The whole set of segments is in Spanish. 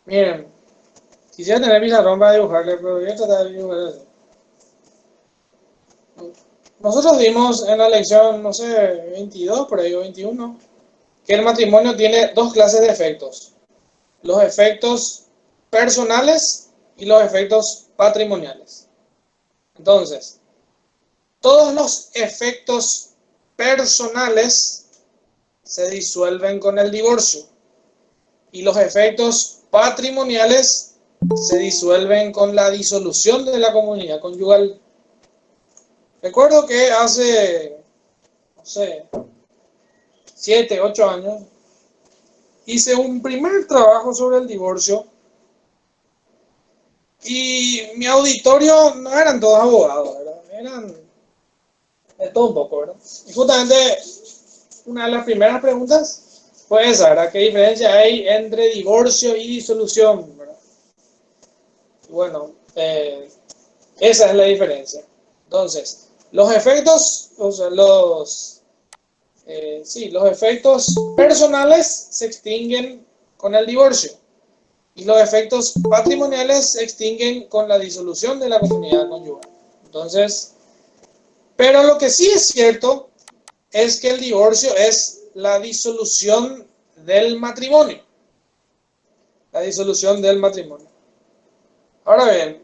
Miren, quisiera tener pizarrón para dibujarle, pero voy a tratar de dibujar eso. Nosotros vimos en la lección, no sé, 22, por ahí, o 21, que el matrimonio tiene dos clases de efectos. Los efectos personales y los efectos patrimoniales. Entonces, todos los efectos personales se disuelven con el divorcio y los efectos patrimoniales se disuelven con la disolución de la comunidad conyugal. Recuerdo que hace, no sé, 7, 8 años, hice un primer trabajo sobre el divorcio y mi auditorio no eran todos abogados, ¿verdad? Eran de todo un poco, ¿verdad? Y justamente una de las primeras preguntas fue esa, ¿verdad? ¿Qué diferencia hay entre divorcio y disolución, ¿verdad? Y bueno, esa es la diferencia. Entonces, los efectos, o sea, los efectos personales se extinguen con el divorcio y los efectos patrimoniales se extinguen con la disolución de la comunidad conyugal. Entonces, pero lo que sí es cierto es que el divorcio es la disolución del matrimonio. La disolución del matrimonio. Ahora bien,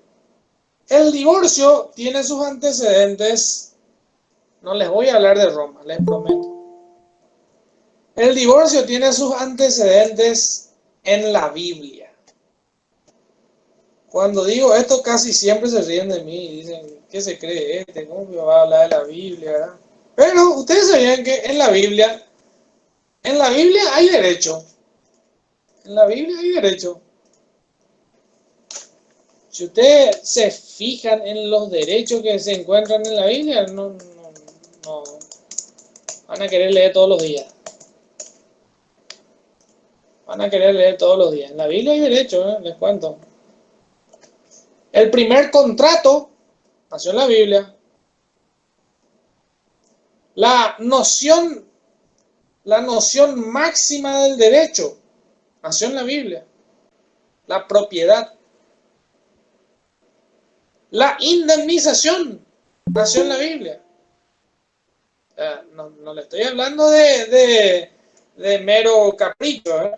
el divorcio tiene sus antecedentes. No les voy a hablar de Roma, les prometo. El divorcio tiene sus antecedentes en la Biblia. Cuando digo esto, casi siempre se ríen de mí y dicen, ¿qué se cree este? ¿Cómo me va a hablar de la Biblia? ¿Verdad? Pero ustedes sabían que en la Biblia hay derecho. En la Biblia hay derecho. Si ustedes se fijan en los derechos que se encuentran en la Biblia, no van a querer leer todos los días. Van a querer leer todos los días. En la Biblia hay derecho, les cuento. El primer contrato nació en la Biblia. La noción máxima del derecho nació en la Biblia. La propiedad. La indemnización nació en la Biblia. No le estoy hablando de mero capricho,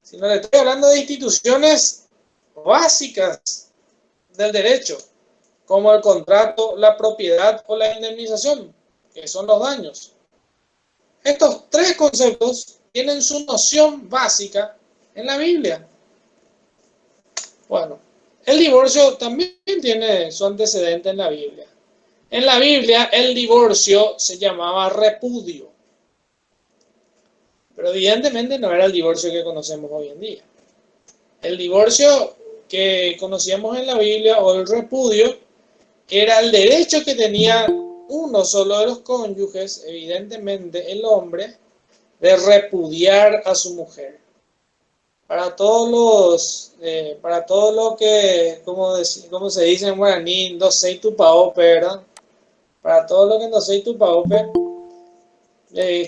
sino le estoy hablando de instituciones básicas del derecho, como el contrato, la propiedad o la indemnización, que son los daños. Estos tres conceptos tienen su noción básica en la Biblia. Bueno, el divorcio también tiene su antecedente en la Biblia. En la Biblia el divorcio se llamaba repudio, pero evidentemente no era el divorcio que conocemos hoy en día. El divorcio que conocíamos en la Biblia o el repudio era el derecho que tenía uno solo de los cónyuges, evidentemente el hombre, de repudiar a su mujer. Para todo lo que, como se dice en guaraní, no sei tu paope, ¿verdad? Para todo lo que no sei tu paope,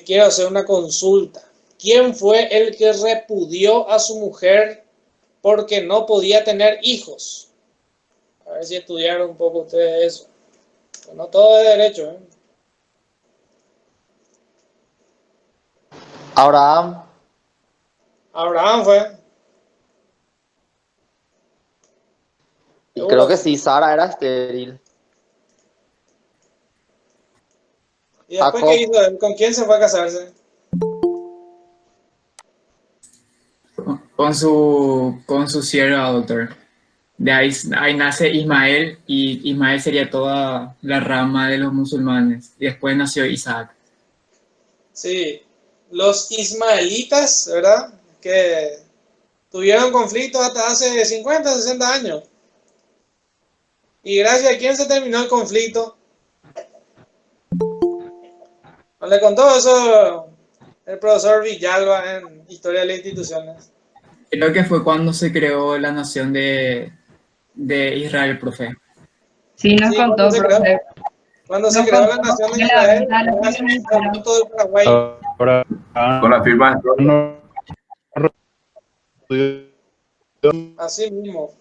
quiero hacer una consulta. ¿Quién fue el que repudió a su mujer porque no podía tener hijos? A ver si estudiaron un poco ustedes eso. Pues no todo es derecho, ¿eh? Abraham. Abraham fue. Y creo Seguro. que sí, Sara era estéril. ¿Y después qué Jacob. hizo él? ¿Con quién se fue a casarse? Con su sierva doctor. De ahí nace Ismael y Ismael sería toda la rama de los musulmanes. Y después nació Isaac. Sí, los ismaelitas, ¿verdad? Que tuvieron conflictos hasta hace 50, 60 años. ¿Y gracias a quién se terminó el conflicto? ¿No le contó eso el profesor Villalba en Historia de las Instituciones? Creo que fue cuando se creó la nación de Israel, profe. Sí, nos Sí, contó, profe. cuando se Nos creó la contó nación de que la Israel, venta lo gracias al finalizaron. voto del Paraguay. Ahora, Con la firma de no Así mismo.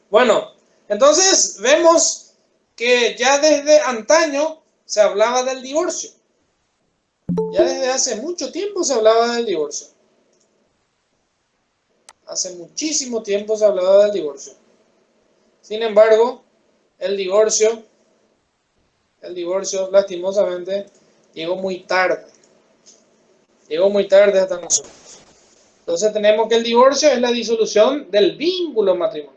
Bueno, entonces vemos que ya desde antaño se hablaba del divorcio. Ya desde hace mucho tiempo se hablaba del divorcio. Hace muchísimo tiempo se hablaba del divorcio. Sin embargo, el divorcio lastimosamente llegó muy tarde. Llegó muy tarde hasta nosotros. Entonces tenemos que el divorcio es la disolución del vínculo matrimonial.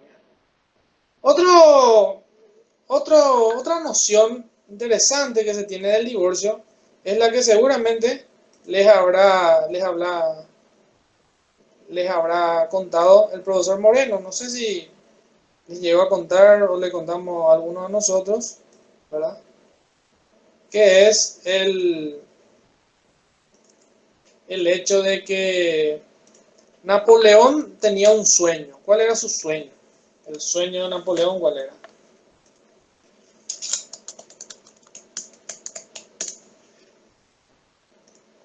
Otra noción interesante que se tiene del divorcio es la que seguramente les habrá contado el profesor Moreno. No sé si les llegó a contar o le contamos a alguno de nosotros, ¿verdad? Que es el hecho de que Napoleón tenía un sueño. ¿Cuál era su sueño? El sueño de Napoleón, ¿cuál era?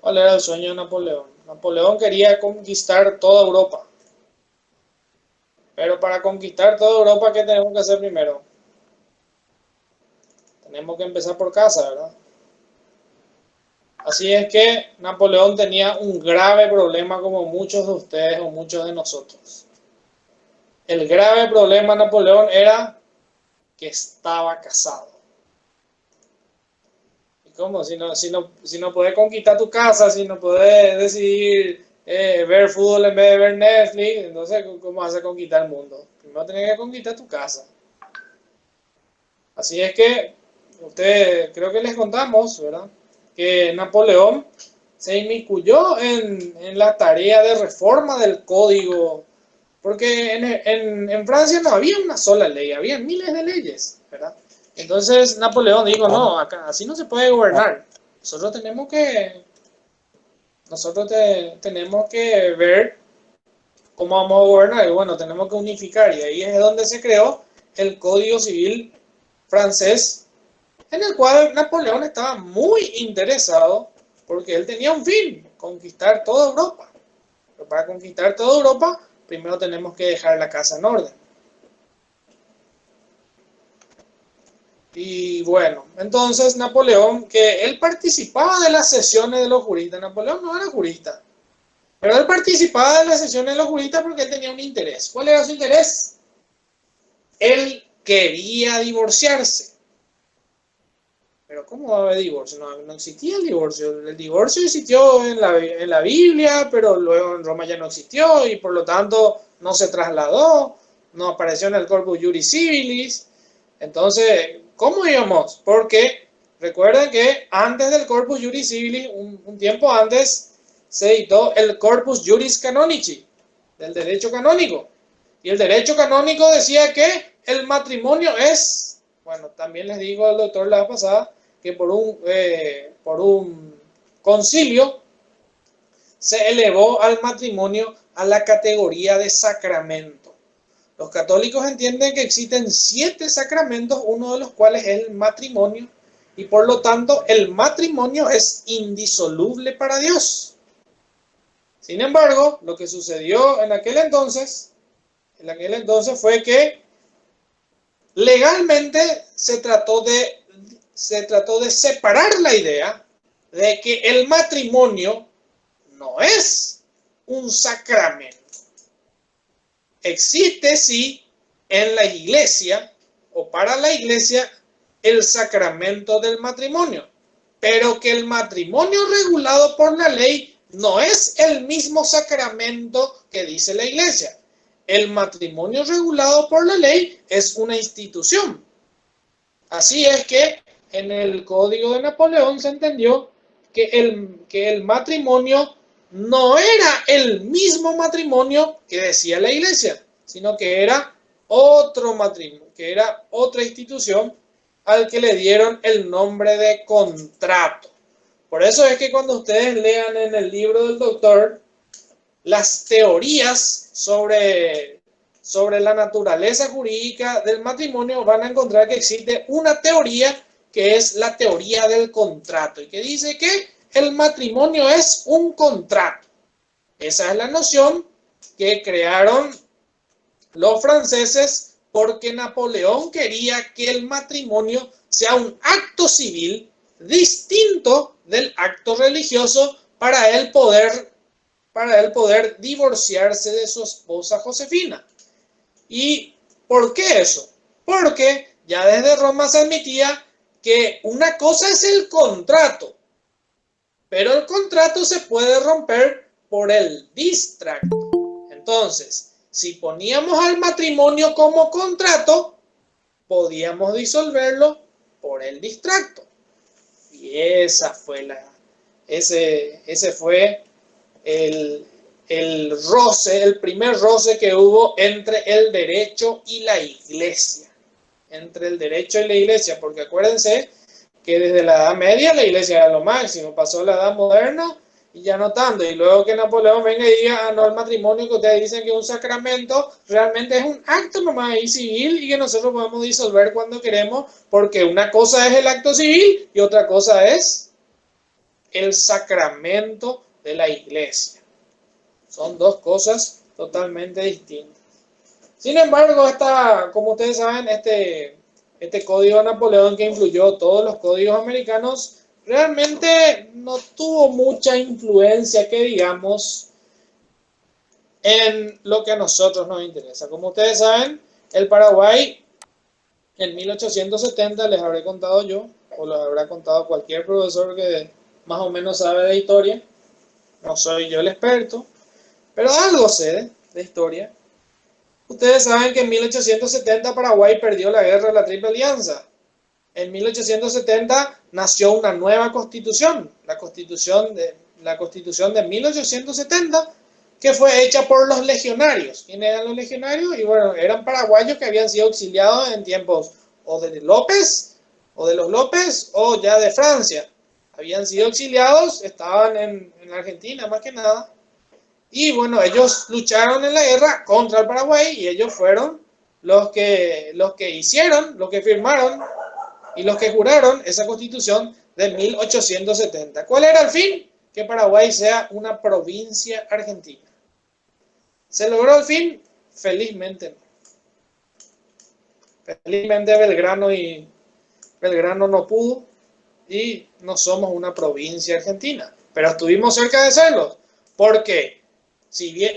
¿Cuál era el sueño de Napoleón? Napoleón quería conquistar toda Europa. Pero para conquistar toda Europa, ¿qué tenemos que hacer primero? Tenemos que empezar por casa, ¿verdad? Así es que Napoleón tenía un grave problema como muchos de ustedes o muchos de nosotros. El grave problema de Napoleón era que estaba casado. ¿Y cómo? Si no puedes conquistar tu casa, si no puedes decidir ver fútbol en vez de ver Netflix, entonces ¿cómo vas a conquistar el mundo? Primero tienes que conquistar tu casa. Así es que ustedes, creo que les contamos, ¿verdad?, que Napoleón se inmiscuyó en la tarea de reforma del código, porque en Francia no había una sola ley, había miles de leyes, ¿verdad? Entonces Napoleón dijo, no, acá así no se puede gobernar. Nosotros tenemos que ver cómo vamos a gobernar, y bueno, tenemos que unificar, y ahí es donde se creó el Código Civil francés, en el cual Napoleón estaba muy interesado porque él tenía un fin, conquistar toda Europa. Pero para conquistar toda Europa, primero tenemos que dejar la casa en orden. Y bueno, entonces Napoleón, que él participaba de las sesiones de los juristas. Napoleón no era jurista, pero él participaba de las sesiones de los juristas porque él tenía un interés. ¿Cuál era su interés? Él quería divorciarse. Pero ¿cómo va a haber divorcio? No existía el divorcio. El divorcio existió en la Biblia, pero luego en Roma ya no existió y por lo tanto no se trasladó, no apareció en el Corpus Juris Civilis. Entonces, ¿cómo íbamos? Porque recuerden que antes del Corpus Juris Civilis, un tiempo antes, se editó el Corpus Juris Canonici, del derecho canónico. Y el derecho canónico decía que el matrimonio es, bueno, también les digo al doctor la vez pasada, que por un concilio se elevó al matrimonio a la categoría de sacramento. Los católicos entienden que existen 7 sacramentos, uno de los cuales es el matrimonio, y por lo tanto el matrimonio es indisoluble para Dios. Sin embargo, lo que sucedió en aquel entonces fue que legalmente se trató de separar la idea de que el matrimonio no es un sacramento. Existe sí en la iglesia o para la iglesia el sacramento del matrimonio, pero que el matrimonio regulado por la ley no es el mismo sacramento que dice la iglesia. El matrimonio regulado por la ley es una institución. Así es que en el Código de Napoleón se entendió que el matrimonio no era el mismo matrimonio que decía la iglesia, sino que era otro matrimonio, que era otra institución al que le dieron el nombre de contrato. Por eso es que cuando ustedes lean en el libro del doctor las teorías sobre la naturaleza jurídica del matrimonio, van a encontrar que existe una teoría que es la teoría del contrato y que dice que el matrimonio es un contrato. Esa es la noción que crearon Los franceses, porque Napoleón quería que el matrimonio sea un acto civil distinto del acto religioso para él poder divorciarse de su esposa Josefina. ¿Y por qué eso? Porque ya desde Roma se admitía que una cosa es el contrato, pero el contrato se puede romper por el distracto. Entonces, si poníamos al matrimonio como contrato, podíamos disolverlo por el distracto. Y ese fue el roce, el primer roce que hubo entre el derecho y la iglesia. Entre el derecho y la iglesia, porque acuérdense que desde la Edad Media la iglesia era lo máximo, pasó la Edad Moderna y ya no tanto. Y luego que Napoleón venga y diga, no, el matrimonio que ustedes dicen que es un sacramento, realmente es un acto nomás ahí civil y que nosotros podemos disolver cuando queremos, porque una cosa es el acto civil y otra cosa es el sacramento de la iglesia. Son dos cosas totalmente distintas. Sin embargo, como ustedes saben, este código de Napoleón, que influyó todos los códigos americanos, realmente no tuvo mucha influencia, que digamos, en lo que a nosotros nos interesa. Como ustedes saben, el Paraguay en 1870, les habré contado yo, o les habrá contado cualquier profesor que más o menos sabe de historia. No soy yo el experto, pero algo sé de historia. Ustedes saben que en 1870 Paraguay perdió la guerra de la Triple Alianza. En 1870 nació una nueva constitución, la constitución de 1870, que fue hecha por los legionarios. ¿Quiénes eran los legionarios? Y bueno, eran paraguayos que habían sido exiliados en tiempos o de López, o de los López, o ya de Francia. Habían sido exiliados, estaban en Argentina más que nada. Y bueno, ellos lucharon en la guerra contra el Paraguay y ellos fueron los que hicieron, los que firmaron y los que juraron esa constitución de 1870. ¿Cuál era el fin? Que Paraguay sea una provincia argentina. ¿Se logró el fin? Felizmente no. Felizmente Belgrano no pudo y no somos una provincia argentina. Pero estuvimos cerca de serlo. ¿Por qué?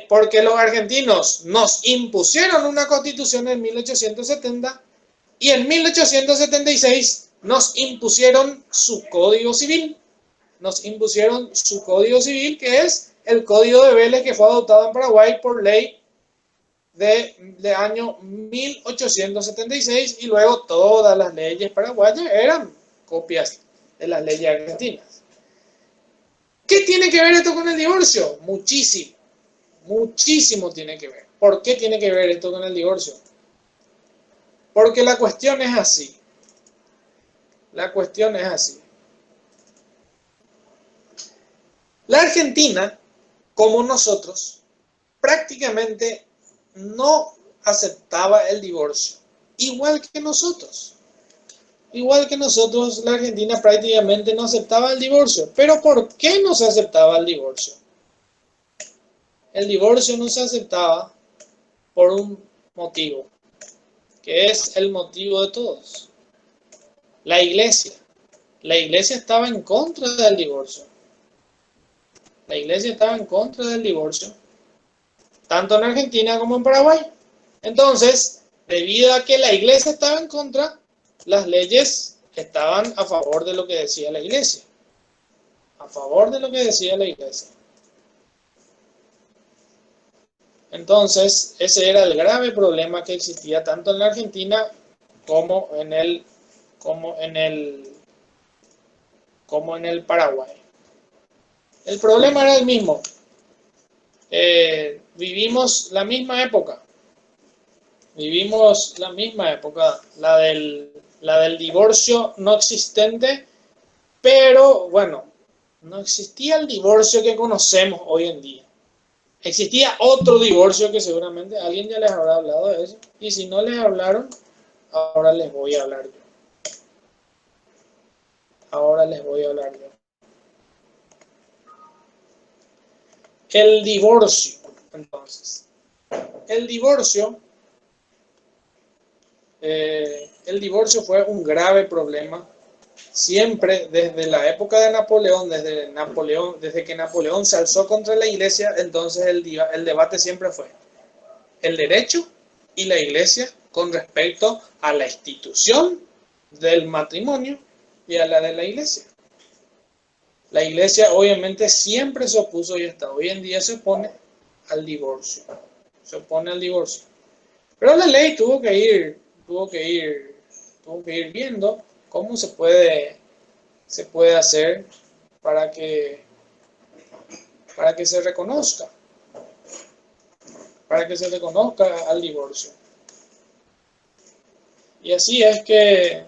Porque los argentinos nos impusieron una constitución en 1870 y en 1876 nos impusieron su código civil. Nos impusieron su código civil, que es el código de Vélez, que fue adoptado en Paraguay por ley de año 1876, y luego todas las leyes paraguayas eran copias de las leyes argentinas. ¿Qué tiene que ver esto con el divorcio? Muchísimo. Muchísimo tiene que ver. ¿Por qué tiene que ver esto con el divorcio? Porque la cuestión es así. La cuestión es así. La Argentina, como nosotros, prácticamente no aceptaba el divorcio. Igual que nosotros. Igual que nosotros, la Argentina prácticamente no aceptaba el divorcio. ¿Pero por qué no se aceptaba el divorcio? El divorcio no se aceptaba por un motivo, que es el motivo de todos. La iglesia. La iglesia estaba en contra del divorcio. La iglesia estaba en contra del divorcio, tanto en Argentina como en Paraguay. Entonces, debido a que la iglesia estaba en contra, las leyes estaban a favor de lo que decía la iglesia. A favor de lo que decía la iglesia. Entonces, ese era el grave problema que existía tanto en la Argentina como en el Paraguay. El problema era el mismo. Vivimos la misma época. La del divorcio no existente, pero bueno, no existía el divorcio que conocemos hoy en día. Existía otro divorcio que seguramente alguien ya les habrá hablado de eso. Y si no les hablaron, ahora les voy a hablar yo. El divorcio, entonces. El divorcio El divorcio fue un grave problema siempre desde la época de Napoleón, desde que Napoleón se alzó contra la iglesia. Entonces el debate siempre fue el derecho y la iglesia con respecto a la institución del matrimonio y a la de la iglesia. La iglesia obviamente siempre se opuso y hasta hoy en día se opone al divorcio. Se opone al divorcio. Pero la ley tuvo que ir viendo cómo se puede hacer para que se reconozca al divorcio. Y así es que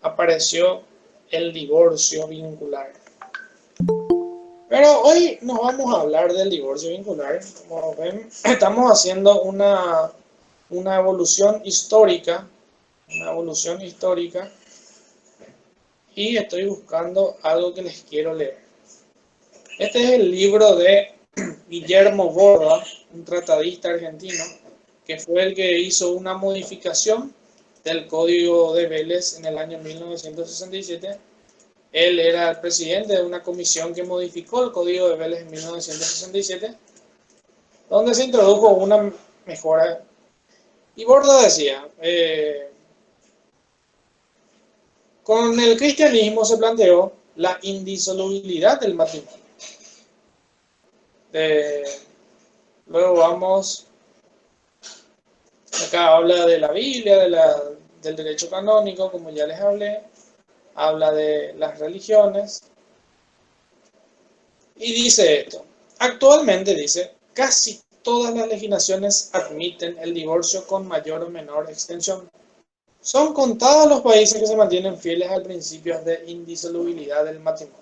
apareció el divorcio vincular. Pero hoy nos vamos a hablar del divorcio vincular. Como ven, estamos haciendo una evolución histórica, y estoy buscando algo que les quiero leer. Este es el libro de Guillermo Borda, un tratadista argentino, que fue el que hizo una modificación del Código de Vélez en el año 1967. Él era el presidente de una comisión que modificó el Código de Vélez en 1967, donde se introdujo una mejora. Y Borda decía, con el cristianismo se planteó la indisolubilidad del matrimonio. Luego vamos, acá habla de la Biblia, del derecho canónico, como ya les hablé, habla de las religiones, y dice esto. Actualmente, dice, casi todas las legislaciones admiten el divorcio con mayor o menor extensión. Son contados los países que se mantienen fieles al principio de indisolubilidad del matrimonio.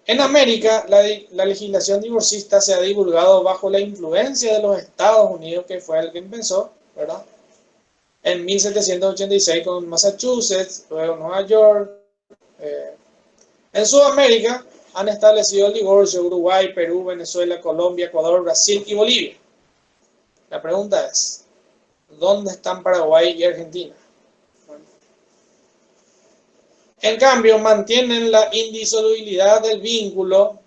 En América, la legislación divorcista se ha divulgado bajo la influencia de los Estados Unidos, que fue el que empezó, ¿verdad? En 1786 con Massachusetts, luego Nueva York. En Sudamérica han establecido el divorcio Uruguay, Perú, Venezuela, Colombia, Ecuador, Brasil y Bolivia. La pregunta es, ¿dónde están Paraguay y Argentina? Bueno. En cambio, mantienen la indisolubilidad del vínculo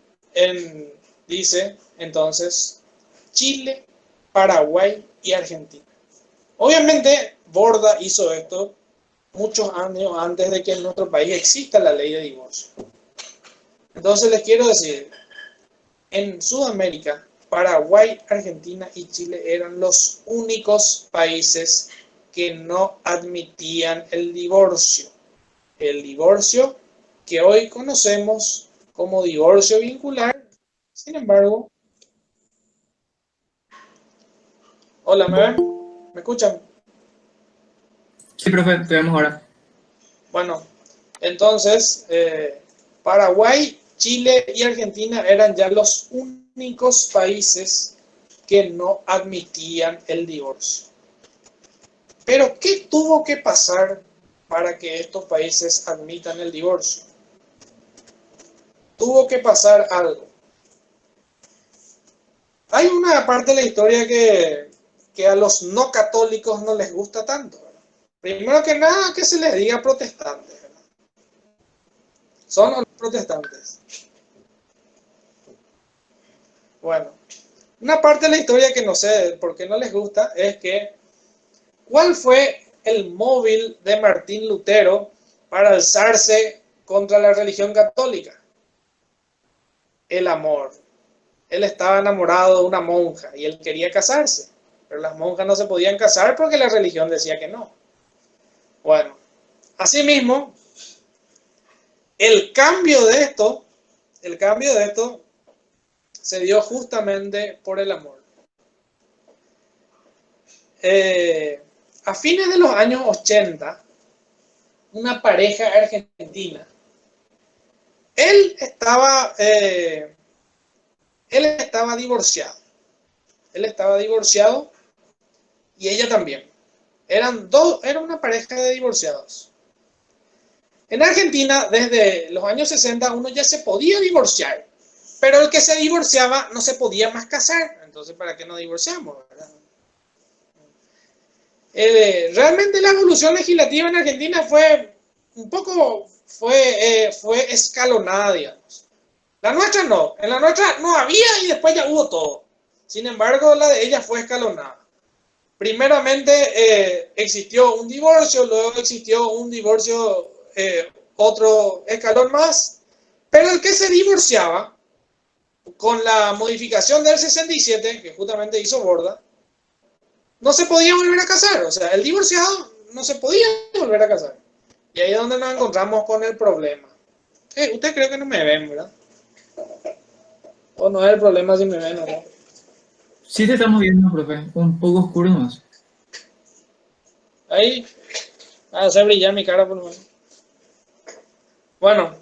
dice, entonces, Chile, Paraguay y Argentina. Obviamente, Borda hizo esto muchos años antes de que en nuestro país exista la ley de divorcio. Entonces les quiero decir, en Sudamérica, Paraguay, Argentina y Chile eran los únicos países que no admitían el divorcio. El divorcio que hoy conocemos como divorcio vincular. Sin embargo, hola, ¿me ven? ¿Me escuchan? Sí, profe, te vemos ahora. Bueno, entonces, Paraguay, Chile y Argentina eran ya los únicos países que no admitían el divorcio. Pero, ¿qué tuvo que pasar para que estos países admitan el divorcio? Tuvo que pasar algo. Hay una parte de la historia que a los no católicos no les gusta tanto, ¿verdad? Primero que nada, que se les diga protestantes, ¿verdad? Son los protestantes. Bueno, una parte de la historia que no sé por qué no les gusta es que ¿cuál fue el móvil de Martín Lutero para alzarse contra la religión católica? El amor. Él estaba enamorado de una monja y él quería casarse, pero las monjas no se podían casar porque la religión decía que no. Bueno, asimismo, el cambio de esto se dio justamente por el amor. A fines de los años 80, una pareja argentina, él estaba divorciado. Él estaba divorciado y ella también. Era una pareja de divorciados. En Argentina, desde los años 60, uno ya se podía divorciar, Pero el que se divorciaba no se podía más casar. Entonces, ¿para qué nos divorciamos? ¿Verdad? Realmente la evolución legislativa en Argentina fue un poco, fue escalonada, digamos. La nuestra no. En la nuestra no había y después ya hubo todo. Sin embargo, la de ella fue escalonada. Primeramente existió un divorcio, luego existió un divorcio, otro escalón más, pero el que se divorciaba, con la modificación del 67, que justamente hizo Borda, no se podía volver a casar. O sea, el divorciado no se podía volver a casar. Y ahí es donde nos encontramos con el problema. Usted cree que no me ven, ¿verdad? O no es el problema si me ven o no. Sí te estamos viendo, profe. Un poco oscuro más. Ahí, a hacer brillar mi cara por lo menos. Bueno,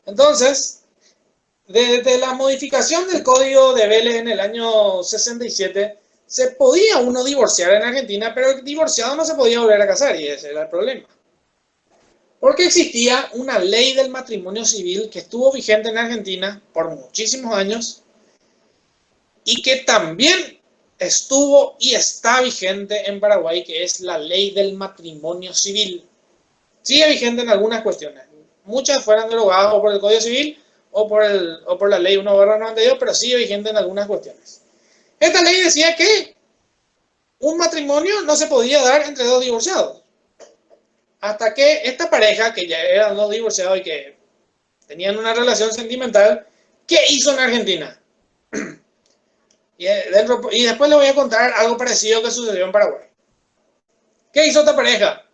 entonces, desde la modificación del Código de Vélez en el año 67, se podía uno divorciar en Argentina, pero el divorciado no se podía volver a casar, y ese era el problema. Porque existía una ley del matrimonio civil que estuvo vigente en Argentina por muchísimos años y que también estuvo y está vigente en Paraguay, que es la ley del matrimonio civil. Sigue vigente en algunas cuestiones. Muchas fueron derogadas o por el Código Civil o por la ley 1/92, pero sigue vigente en algunas cuestiones. Esta ley decía que un matrimonio no se podía dar entre dos divorciados. Hasta que esta pareja, que ya eran dos divorciados y que tenían una relación sentimental, ¿qué hizo en Argentina? Y después le voy a contar algo parecido que sucedió en Paraguay. ¿Qué hizo esta pareja?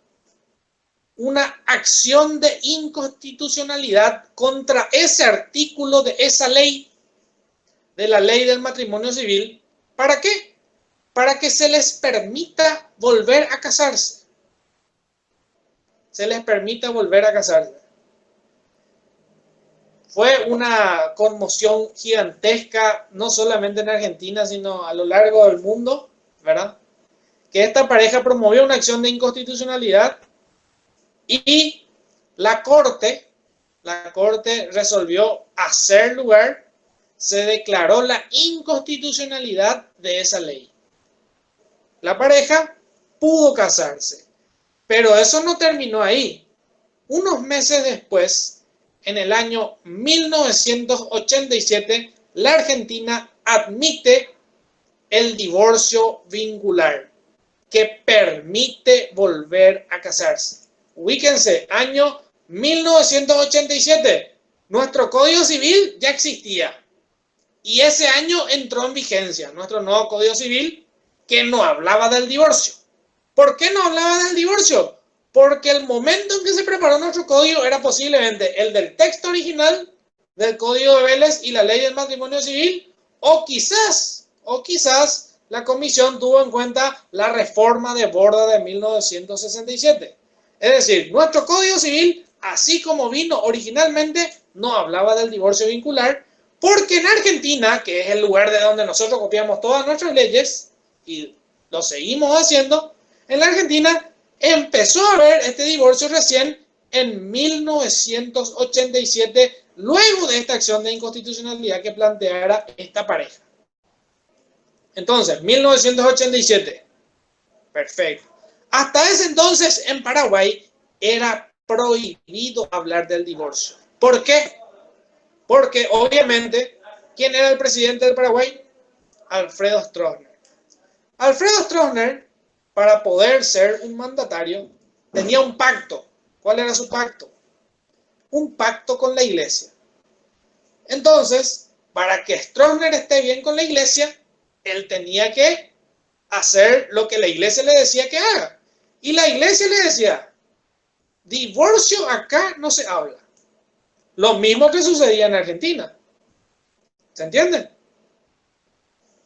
Una acción de inconstitucionalidad contra ese artículo de esa ley, de la ley del matrimonio civil. ¿Para qué? Para que se les permita volver a casarse. Se les permita volver a casarse. Fue una conmoción gigantesca, no solamente en Argentina, sino a lo largo del mundo, ¿verdad? Que esta pareja promovió una acción de inconstitucionalidad y la Corte resolvió hacer lugar, se declaró la inconstitucionalidad de esa ley. La pareja pudo casarse, pero eso no terminó ahí. Unos meses después, en el año 1987, la Argentina admite el divorcio vincular, que permite volver a casarse. Ubíquense, año 1987. Nuestro Código Civil ya existía. Y ese año entró en vigencia nuestro nuevo Código Civil, que no hablaba del divorcio. ¿Por qué no hablaba del divorcio? Porque el momento en que se preparó nuestro código era posiblemente el del texto original del Código de Vélez y la ley del matrimonio civil, o quizás la comisión tuvo en cuenta la reforma de Borda de 1967. Es decir, nuestro Código Civil, así como vino originalmente, no hablaba del divorcio vincular, porque en Argentina, que es el lugar de donde nosotros copiamos todas nuestras leyes, y lo seguimos haciendo, en la Argentina empezó a haber este divorcio recién en 1987, luego de esta acción de inconstitucionalidad que planteara esta pareja. Entonces, 1987. Perfecto. Hasta ese entonces en Paraguay era prohibido hablar del divorcio. ¿Por qué? Porque obviamente, ¿quién era el presidente del Paraguay? Alfredo Stroessner. Alfredo Stroessner, para poder ser un mandatario, tenía un pacto. ¿Cuál era su pacto? Un pacto con la iglesia. Entonces, para que Stroessner esté bien con la iglesia, él tenía que hacer lo que la iglesia le decía que haga. Y la iglesia le decía, divorcio acá no se habla. Lo mismo que sucedía en Argentina. ¿Se entiende?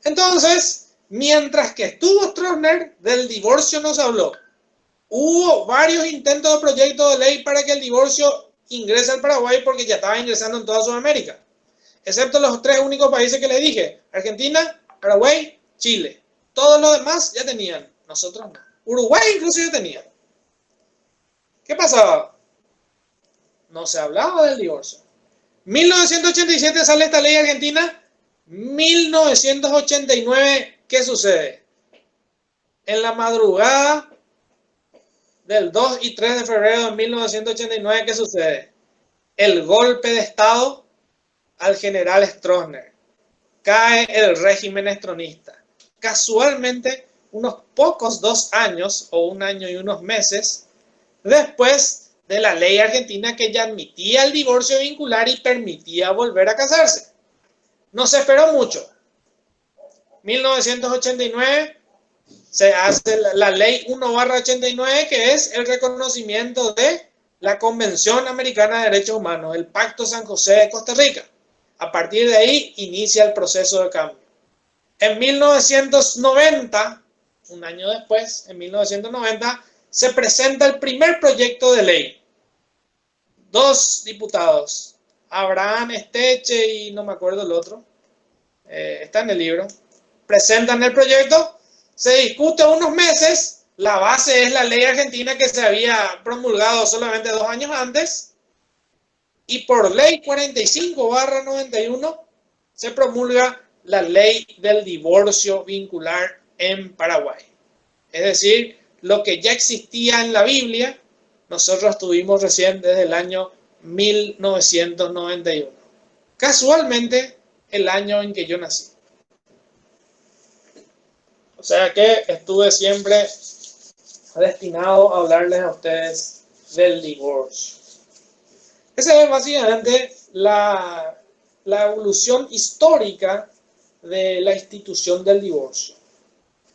Entonces, mientras que estuvo Stroessner, del divorcio no se habló. Hubo varios intentos de proyecto de ley para que el divorcio ingrese al Paraguay porque ya estaba ingresando en toda Sudamérica. Excepto los tres únicos países que les dije. Argentina, Paraguay, Chile. Todos los demás ya tenían. Nosotros no. Uruguay incluso ya tenía. ¿Qué pasaba? No se hablaba del divorcio. 1987 sale esta ley argentina. 1989, ¿qué sucede? En la madrugada del 2 y 3 de febrero de 1989, ¿qué sucede? El golpe de Estado al general Stroessner. Cae el régimen estronista. Casualmente, unos pocos 2 años, o 1 año y unos meses, después de la ley argentina que ya admitía el divorcio vincular y permitía volver a casarse. No se esperó mucho. 1989 se hace la ley 1/89, que es el reconocimiento de la Convención Americana de Derechos Humanos, el Pacto San José de Costa Rica. A partir de ahí inicia el proceso de cambio. En 1990, un año después, en 1990, se presenta el primer proyecto de ley. 2 diputados, Abraham Esteche y no me acuerdo el otro, está en el libro, presentan el proyecto, se discute unos meses, la base es la ley argentina que se había promulgado solamente 2 años antes, y por ley 45/91 se promulga la ley del divorcio vincular en Paraguay. Es decir, lo que ya existía en la Biblia, nosotros tuvimos recién desde el año 1991. Casualmente, el año en que yo nací. O sea que estuve siempre destinado a hablarles a ustedes del divorcio. Esa es básicamente la evolución histórica de la institución del divorcio.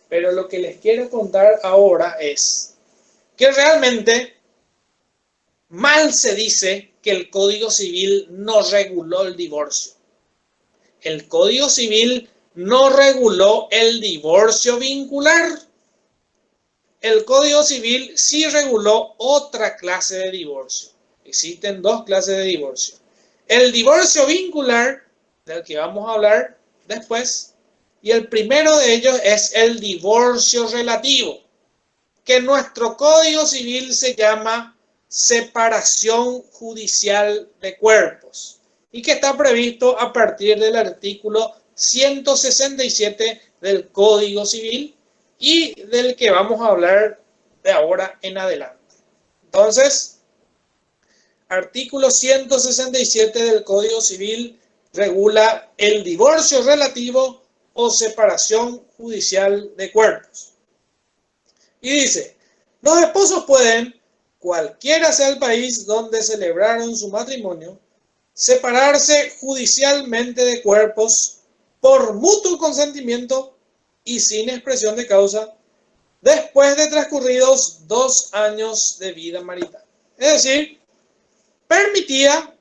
Pero lo que les quiero contar ahora es que realmente mal se dice que el Código Civil no reguló el divorcio. El Código Civil no reguló el divorcio vincular. El Código Civil sí reguló otra clase de divorcio. Existen 2 clases de divorcio. El divorcio vincular, del que vamos a hablar después, y el primero de ellos es el divorcio relativo, que en nuestro Código Civil se llama separación judicial de cuerpos y que está previsto a partir del artículo 167 del Código Civil y del que vamos a hablar de ahora en adelante. Entonces, artículo 167 del Código Civil regula el divorcio relativo o separación judicial de cuerpos. Y dice, los esposos pueden, cualquiera sea el país donde celebraron su matrimonio, separarse judicialmente de cuerpos por mutuo consentimiento y sin expresión de causa, después de transcurridos 2 años de vida marital. Es decir, permitía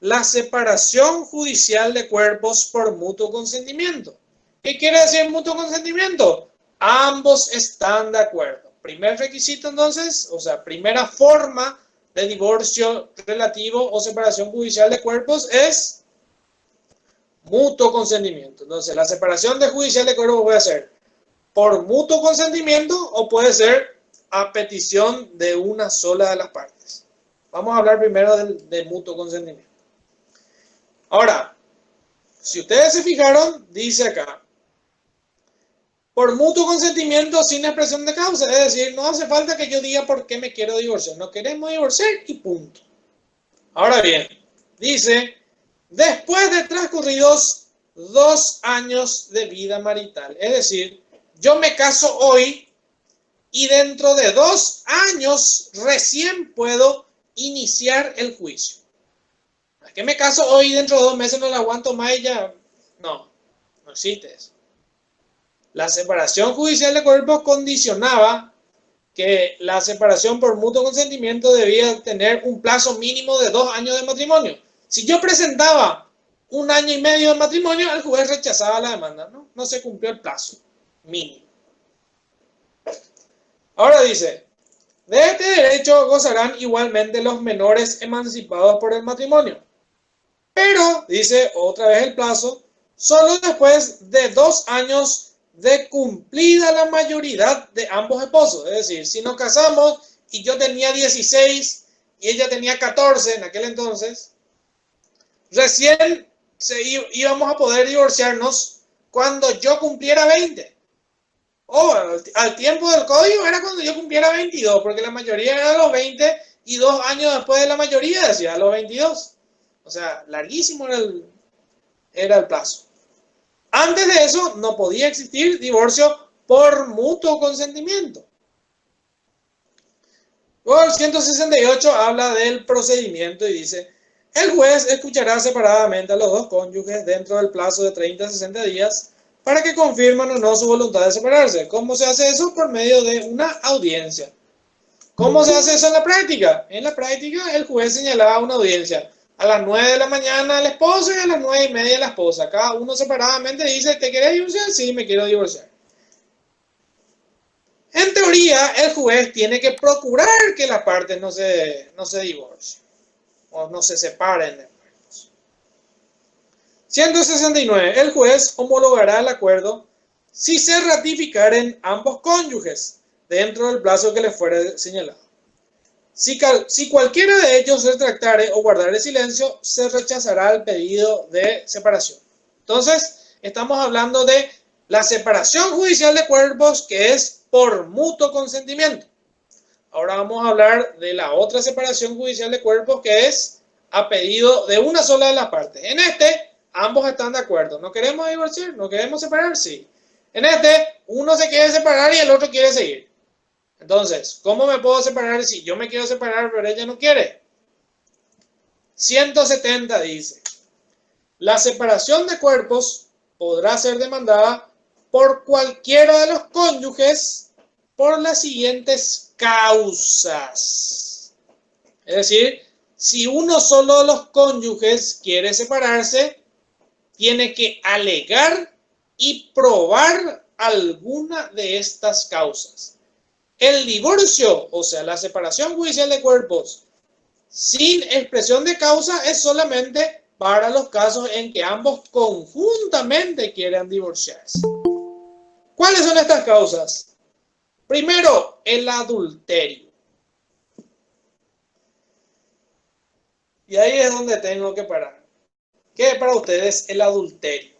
la separación judicial de cuerpos por mutuo consentimiento. ¿Qué quiere decir mutuo consentimiento? Ambos están de acuerdo. Primer requisito entonces, o sea, primera forma de divorcio relativo o separación judicial de cuerpos es mutuo consentimiento. Entonces, la separación de judicial de cuerpos puede ser por mutuo consentimiento o puede ser a petición de una sola de las partes. Vamos a hablar primero de mutuo consentimiento. Ahora, si ustedes se fijaron, dice acá, por mutuo consentimiento sin expresión de causa. Es decir, no hace falta que yo diga por qué me quiero divorciar. No queremos divorciar y punto. Ahora bien, dice, después de transcurridos 2 años de vida marital. Es decir, yo me caso hoy y dentro de 2 años recién puedo iniciar el juicio. ¿A qué me caso hoy y dentro de 2 meses no la aguanto más y ya? No existe eso. La separación judicial de cuerpos condicionaba que la separación por mutuo consentimiento debía tener un plazo mínimo de 2 años de matrimonio. Si yo presentaba 1 año y medio de matrimonio, el juez rechazaba la demanda, ¿no? No se cumplió el plazo mínimo. Ahora dice, de este derecho gozarán igualmente los menores emancipados por el matrimonio. Pero, dice otra vez el plazo, solo después de 2 años de cumplida la mayoría de ambos esposos. Es decir, si nos casamos y yo tenía 16 y ella tenía 14 en aquel entonces, Recién íbamos a poder divorciarnos cuando yo cumpliera 20. O al tiempo del código era cuando yo cumpliera 22, porque la mayoría era a los 20 y 2 años después de la mayoría decía a los 22. O sea, larguísimo era el plazo. Antes de eso no podía existir divorcio por mutuo consentimiento. Luego el 168 habla del procedimiento y dice: el juez escuchará separadamente a los dos cónyuges dentro del plazo de 30 a 60 días para que confirmen o no su voluntad de separarse. ¿Cómo se hace eso? Por medio de una audiencia. ¿Cómo se hace eso en la práctica? En la práctica el juez señalaba una audiencia a las 9 de la mañana al esposo y a las 9:30 a la esposa. Cada uno separadamente dice: ¿te querés divorciar? Sí, me quiero divorciar. En teoría, el juez tiene que procurar que las partes no se divorcien o no se separen de muertos. 169. El juez homologará el acuerdo si se ratificaren ambos cónyuges dentro del plazo que les fuere señalado. Si cualquiera de ellos se retractare o guardare silencio, se rechazará el pedido de separación. Entonces, estamos hablando de la separación judicial de cuerpos, que es por mutuo consentimiento. Ahora vamos a hablar de la otra separación judicial de cuerpos, que es a pedido de una sola de las partes. En este, ambos están de acuerdo. ¿No queremos divorciar? ¿No queremos separar? Sí. En este, uno se quiere separar y el otro quiere seguir. Entonces, ¿cómo me puedo separar si yo me quiero separar pero ella no quiere? 170 dice: la separación de cuerpos podrá ser demandada por cualquiera de los cónyuges por las siguientes causas. Es decir, si uno solo de los cónyuges quiere separarse, tiene que alegar y probar alguna de estas causas. El divorcio, o sea, la separación judicial de cuerpos sin expresión de causa, es solamente para los casos en que ambos conjuntamente quieran divorciarse. ¿Cuáles son estas causas? Primero, el adulterio. Y ahí es donde tengo que parar. ¿Qué es para ustedes el adulterio?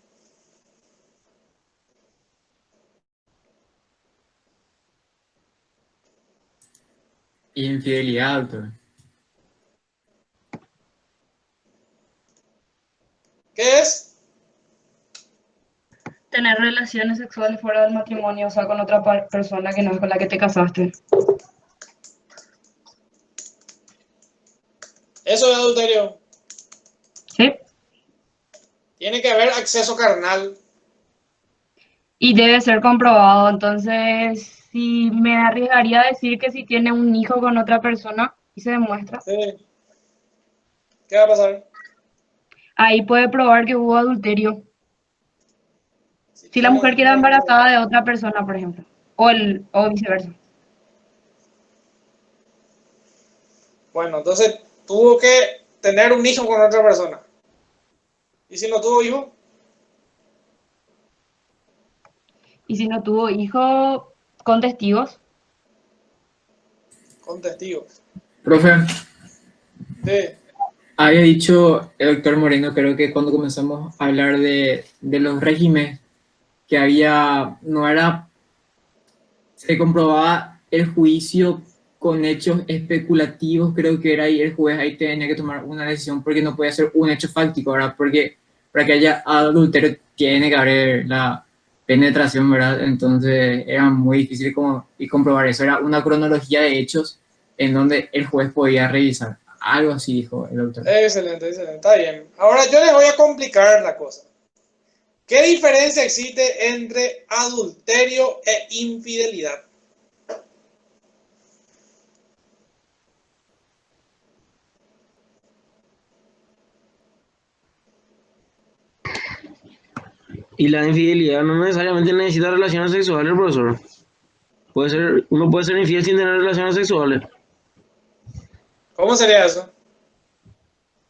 Infidelidad, doctor. ¿Qué es? Tener relaciones sexuales fuera del matrimonio, o sea, con otra persona que no es con la que te casaste. Eso es adulterio. ¿Sí? Tiene que haber acceso carnal. Y debe ser comprobado. Entonces, si me arriesgaría a decir que si tiene un hijo con otra persona y se demuestra, Sí. ¿Qué va a pasar? ahí puede probar que hubo adulterio. Si la tiene mujer un queda hijo con otra- embarazada de otra persona, por ejemplo, o viceversa. Bueno, entonces tuvo que tener un hijo con otra persona. ¿Y si no tuvo hijo? Y si no tuvo hijo con testigos, Con testigos. Profe, Sí. había dicho el doctor Moreno, creo que cuando comenzamos a hablar de los regímenes, que había, no era, se comprobaba el juicio con hechos especulativos, creo que era ahí el juez ahí tenía que tomar una decisión porque no puede ser un hecho fáctico, ¿verdad? Porque para que haya adulterio tiene que haber la penetración, ¿verdad? Entonces era muy difícil y comprobar eso, era una cronología de hechos en donde el juez podía revisar. Algo así dijo el doctor. Excelente, excelente. Está bien. Ahora yo les voy a complicar la cosa. ¿Qué diferencia existe entre adulterio e infidelidad? Y la infidelidad no necesariamente necesita relaciones sexuales, profesor. Uno puede ser infiel sin tener relaciones sexuales. ¿Cómo sería eso?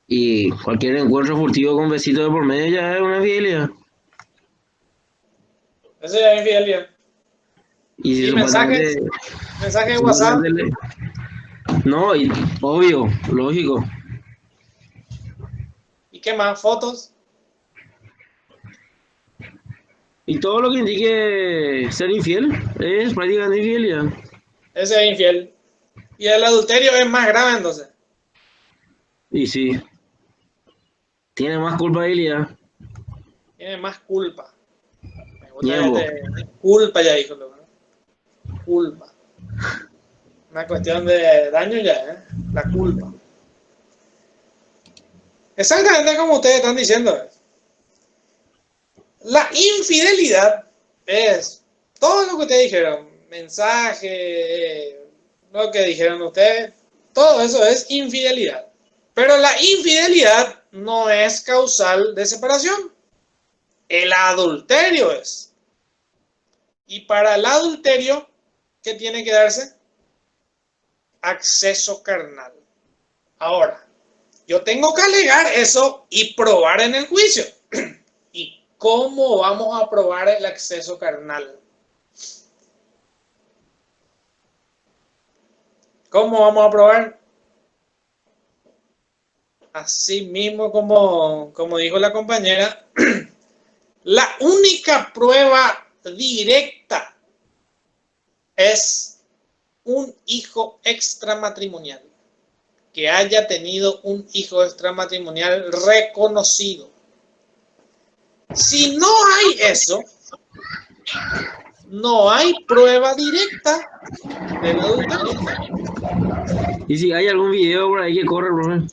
Y cualquier encuentro furtivo con besito de por medio ya es una infidelidad. Eso ya es infidelidad. Y si Sí, mensajes de WhatsApp. No, y obvio, lógico. ¿Y ¿Qué más? Fotos. Y todo lo que indique ser infiel es prácticamente infidelidad. Ese es infiel. Y el adulterio es más grave entonces. Y sí, tiene más culpabilidad. Tiene más culpa. Me gusta Ñembo. culpa ya dijo. ¿No? Culpa. Una cuestión de daño ya, ¿eh? La culpa. Exactamente como ustedes están diciendo. La infidelidad es todo lo que ustedes dijeron. Mensaje, lo que dijeron ustedes. Todo eso es infidelidad. Pero la infidelidad no es causal de separación. El adulterio es. Y para el adulterio, ¿qué tiene que darse? Acceso carnal. Ahora, yo tengo que alegar eso y probar en el juicio. ¿Y cómo vamos a probar el acceso carnal? ¿Cómo vamos a probar? Así mismo como dijo la compañera, la única prueba directa es un hijo extramatrimonial, que haya tenido un hijo extramatrimonial reconocido. Si no hay eso, no hay prueba directa del adulterio. Y si hay algún video por ahí que corre, profe.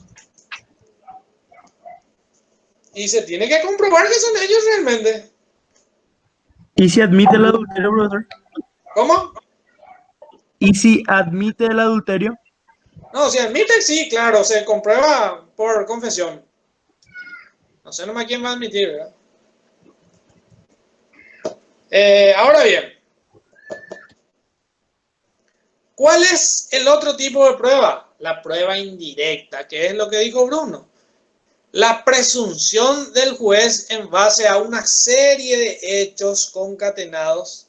Y se tiene que comprobar que son ellos realmente. ¿Y si admite el adulterio, profesor? ¿Cómo? ¿Y si admite el adulterio? No, si admite, sí, claro, se comprueba por confesión. No sé nomás quién va a admitir, ¿verdad? Ahora bien, ¿cuál es el otro tipo de prueba? La prueba indirecta, que es lo que dijo Bruno. La presunción del juez en base a una serie de hechos concatenados.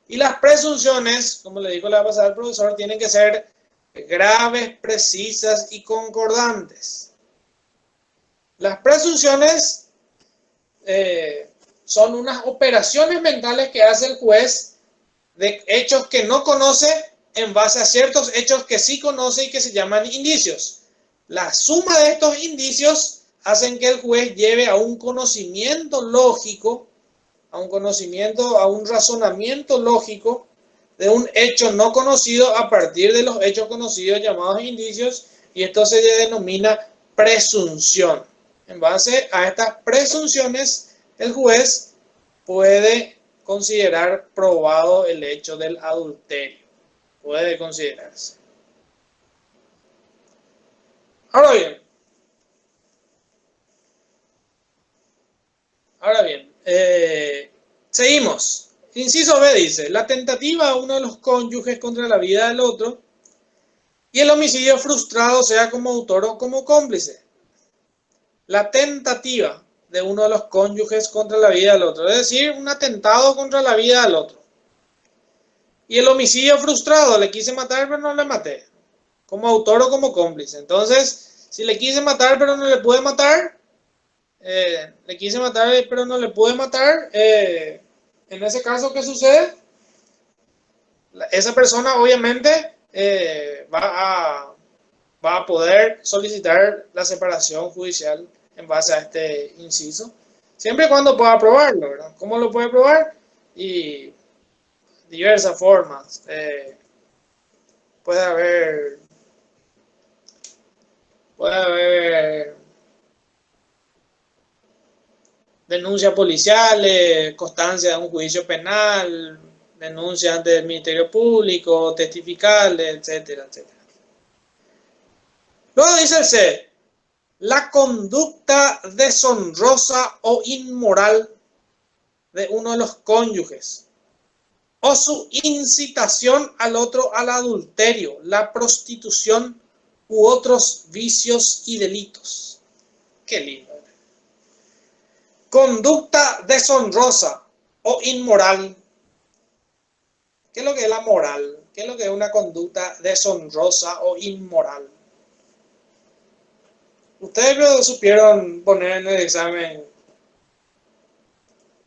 Y las presunciones, como le dijo la pasada al profesor, tienen que ser graves, precisas y concordantes. Las presunciones son unas operaciones mentales que hace el juez de hechos que no conoce en base a ciertos hechos que sí conoce y que se llaman indicios. La suma de estos indicios hacen que el juez lleve a un conocimiento lógico, a un razonamiento lógico de un hecho no conocido a partir de los hechos conocidos llamados indicios, y esto se denomina presunción. En base a estas presunciones, el juez puede considerar probado el hecho del adulterio. Puede considerarse. Ahora bien, seguimos. Inciso B dice, la tentativa a uno de los cónyuges contra la vida del otro y el homicidio frustrado, sea como autor o como cómplice. La tentativa de uno de los cónyuges contra la vida del otro, es decir, un atentado contra la vida del otro. Y el homicidio frustrado, le quise matar pero no le maté, como autor o como cómplice. Entonces, si le quise matar pero no le pude matar, le quise matar pero no le pude matar, en ese caso, ¿qué sucede? Esa persona obviamente va a poder solicitar la separación judicial en base a este inciso, siempre y cuando pueda probarlo, ¿verdad? ¿Cómo lo puede probar? Y diversas formas. Puede haber denuncias policiales, constancia de un juicio penal, denuncia ante el Ministerio Público, testificales, etcétera, etcétera. Luego dice el C, la conducta deshonrosa o inmoral de uno de los cónyuges o su incitación al otro al adulterio, la prostitución u otros vicios y delitos. Qué lindo. Conducta deshonrosa o inmoral. ¿Qué es lo que es la moral? ¿Qué es lo que es una conducta deshonrosa o inmoral? Ustedes lo supieron poner en el examen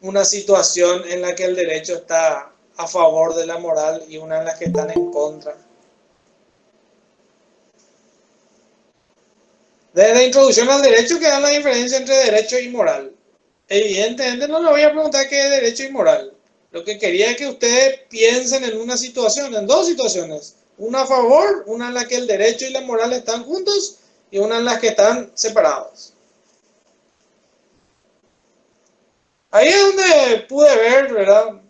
una situación en la que el derecho está a favor de la moral y una en la que están en contra. Desde la introducción al derecho queda la diferencia entre derecho y moral. Evidentemente no le voy a preguntar qué es derecho y moral. Lo que quería es que ustedes piensen en una situación, en dos situaciones. Una a favor, una en la que el derecho y la moral están juntos y una en la que están separados. Ahí es donde pude ver, ¿verdad?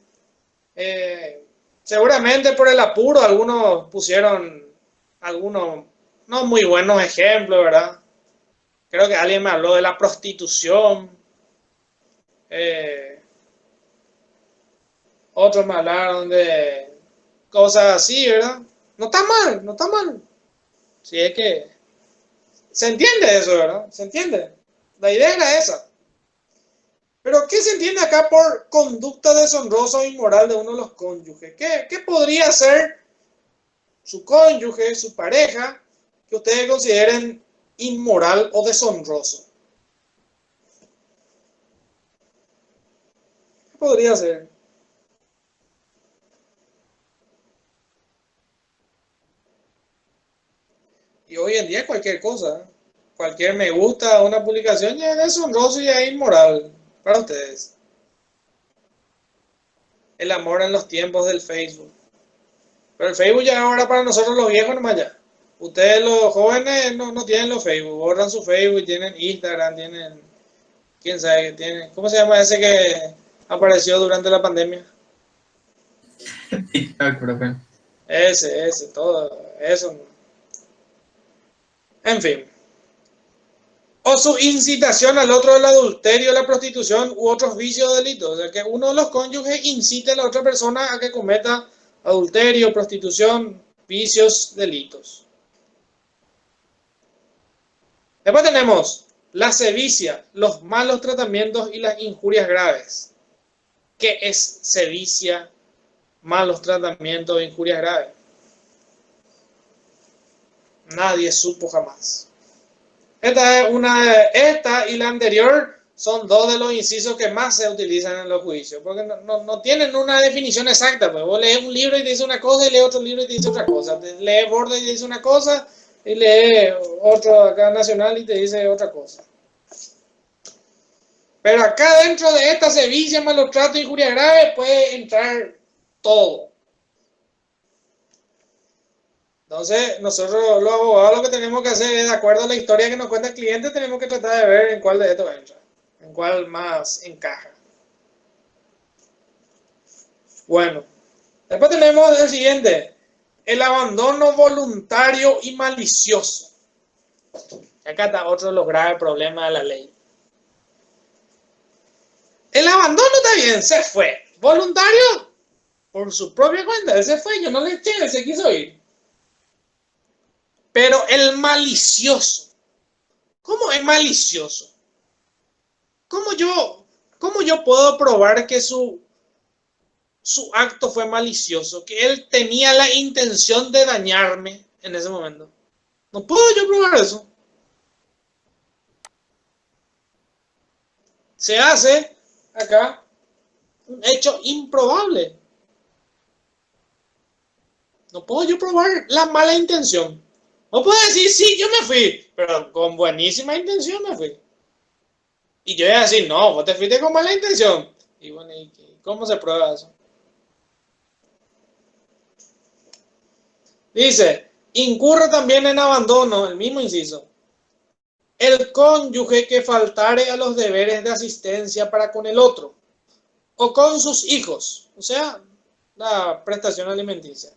Seguramente por el apuro algunos pusieron algunos no muy buenos ejemplos, ¿verdad? Creo que alguien me habló de la prostitución. Otros me hablaron de cosas así, ¿verdad? No está mal, no está mal. Si es que se entiende eso, ¿verdad? Se entiende. La idea era esa. Pero ¿qué se entiende acá por conducta deshonrosa o inmoral de uno de los cónyuges? ¿Qué podría ser su cónyuge, su pareja, que ustedes consideren inmoral o deshonroso? ¿Qué podría ser? Y hoy en día cualquier cosa, cualquier me gusta a una publicación ya es deshonroso y es inmoral para ustedes. El amor en los tiempos del Facebook. Pero el Facebook ya ahora para nosotros los viejos nomás ya. Ustedes los jóvenes no tienen los Facebook, borran su Facebook y tienen Instagram, tienen, quién sabe qué tienen. ¿Cómo se llama ese que apareció durante la pandemia? TikTok, profe. Ese, todo eso. En fin. O su incitación al otro del adulterio, la prostitución u otros vicios o delitos. O sea, que uno de los cónyuges incite a la otra persona a que cometa adulterio, prostitución, vicios, delitos. Después tenemos la sevicia, los malos tratamientos y las injurias graves. ¿Qué es sevicia, malos tratamientos e injurias graves? Nadie supo jamás. Esta y la anterior son dos de los incisos que más se utilizan en los juicios, porque no tienen una definición exacta. Pues vos lees un libro y te dice una cosa y lees otro libro y te dice otra cosa. Lees Borda y te dice una cosa y lees otro acá nacional y te dice otra cosa. Pero acá dentro de esta sevicia, malos tratos y injuria grave puede entrar todo. Entonces, nosotros los abogados lo que tenemos que hacer es, de acuerdo a la historia que nos cuenta el cliente, tenemos que tratar de ver en cuál de estos entra, en cuál más encaja. Bueno, después tenemos el siguiente, el abandono voluntario y malicioso. Acá está otro de los graves problemas de la ley. El abandono está bien, se fue. Voluntario, por su propia cuenta, él se fue, yo no le eché, él se quiso ir. Pero el malicioso, ¿cómo es malicioso? ¿Cómo yo puedo probar que su acto fue malicioso? Que él tenía la intención de dañarme en ese momento. No puedo yo probar eso. Se hace acá un hecho improbable. No puedo yo probar la mala intención. No puedo decir, sí, yo me fui, pero con buenísima intención me fui. Y yo voy a decir, no, vos te fuiste con mala intención. Y bueno, ¿y cómo se prueba eso? Dice, incurre también en abandono, el mismo inciso, el cónyuge que faltare a los deberes de asistencia para con el otro, o con sus hijos, o sea, la prestación alimenticia.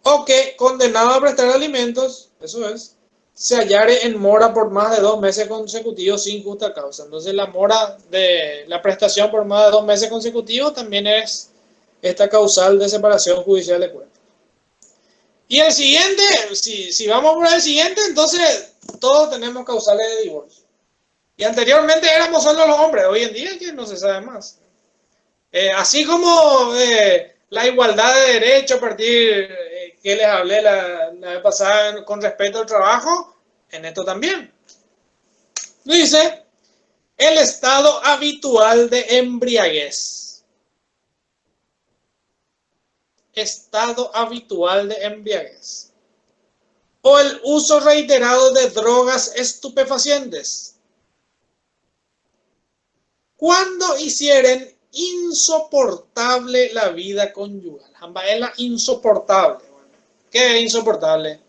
O que, condenado a prestar alimentos, eso es, se hallare en mora por más de 2 meses consecutivos sin justa causa. Entonces la mora de la prestación por más de 2 meses consecutivos también es esta causal de separación judicial de cuerpos. Y el siguiente, si vamos por el siguiente, entonces todos tenemos causales de divorcio. Y anteriormente éramos solo los hombres, hoy en día que no se sabe más. Así como la igualdad de derechos a partir que les hablé la vez pasada con respecto al trabajo, en esto también. Dice, el estado habitual de embriaguez. Estado habitual de embriaguez. O el uso reiterado de drogas estupefacientes. Cuando hicieren insoportable la vida conyugal. Es la insoportable. ¿Qué es insoportable?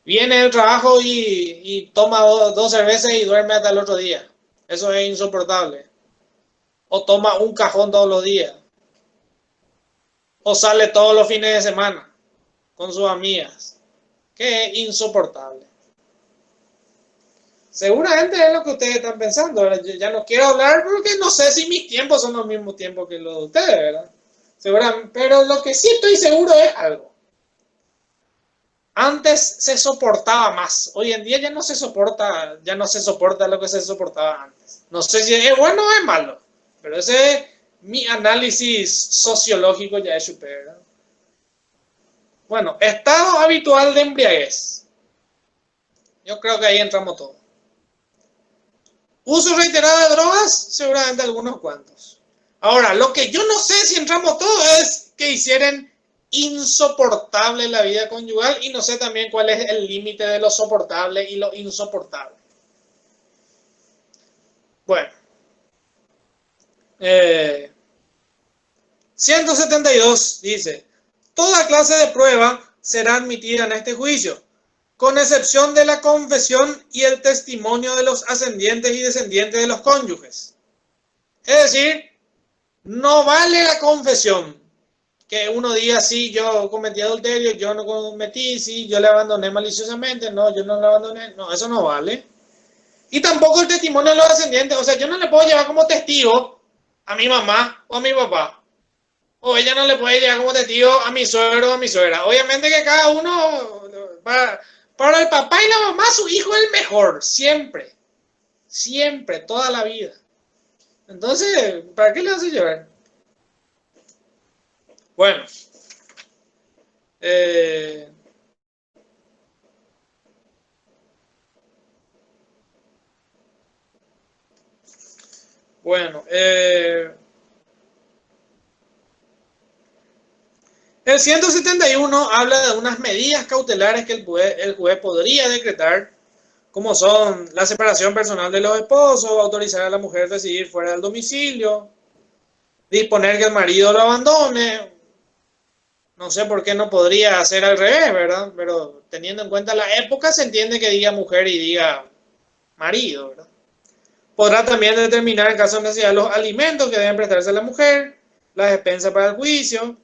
Viene del trabajo y toma dos cervezas y duerme hasta el otro día. Eso es insoportable. O toma un cajón todos los días. O sale todos los fines de semana con sus amigas. ¿Qué es insoportable? Seguramente es lo que ustedes están pensando, ¿verdad? Yo ya no quiero hablar porque no sé si mis tiempos son los mismos tiempos que los de ustedes, ¿verdad? Seguramente, pero lo que sí estoy seguro es algo. Antes se soportaba más. Hoy en día ya no se soporta lo que se soportaba antes. No sé si es bueno o es malo, pero ese es mi análisis sociológico ya es super, ¿verdad? Bueno, estado habitual de embriaguez. Yo creo que ahí entramos todos. Uso reiterado de drogas, seguramente algunos cuantos. Ahora, lo que yo no sé si entramos todos es que hicieran insoportable la vida conyugal y no sé también cuál es el límite de lo soportable y lo insoportable. Bueno. 172 dice, toda clase de prueba será admitida en este juicio, con excepción de la confesión y el testimonio de los ascendientes y descendientes de los cónyuges. Es decir, no vale la confesión, que uno diga, sí, yo cometí adulterio, yo no cometí, sí, yo le abandoné maliciosamente, no, yo no le abandoné, no, eso no vale. Y tampoco el testimonio de los ascendientes, o sea, yo no le puedo llevar como testigo a mi mamá o a mi papá. O ella no le puede llevar como testigo a mi suegro o a mi suegra. Obviamente que cada uno, para el papá y la mamá, su hijo es el mejor, siempre. Siempre, toda la vida. Entonces, ¿para qué le hace llevar? Bueno. El 171 habla de unas medidas cautelares que el juez podría decretar, como son la separación personal de los esposos, autorizar a la mujer a residir fuera del domicilio, disponer que el marido lo abandone. No sé por qué no podría hacer al revés, ¿verdad? Pero teniendo en cuenta la época, se entiende que diga mujer y diga marido, ¿verdad? Podrá también determinar en caso de necesidad los alimentos que deben prestarse a la mujer, las expensas para el juicio.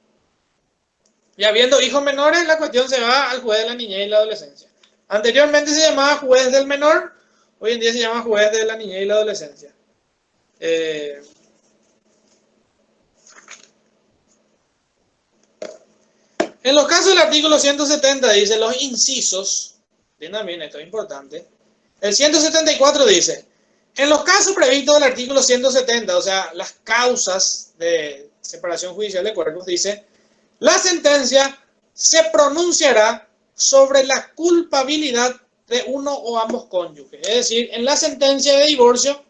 Y habiendo hijos menores, la cuestión se va al juez de la niñez y la adolescencia. Anteriormente se llamaba juez del menor, hoy en día se llama juez de la niñez y la adolescencia. En los casos del artículo 170 dice los incisos, entiendan bien, esto es importante. El 174 dice, en los casos previstos del artículo 170, o sea, las causas de separación judicial de cuerpos, dice, la sentencia se pronunciará sobre la culpabilidad de uno o ambos cónyuges. Es decir, en la sentencia de divorcio,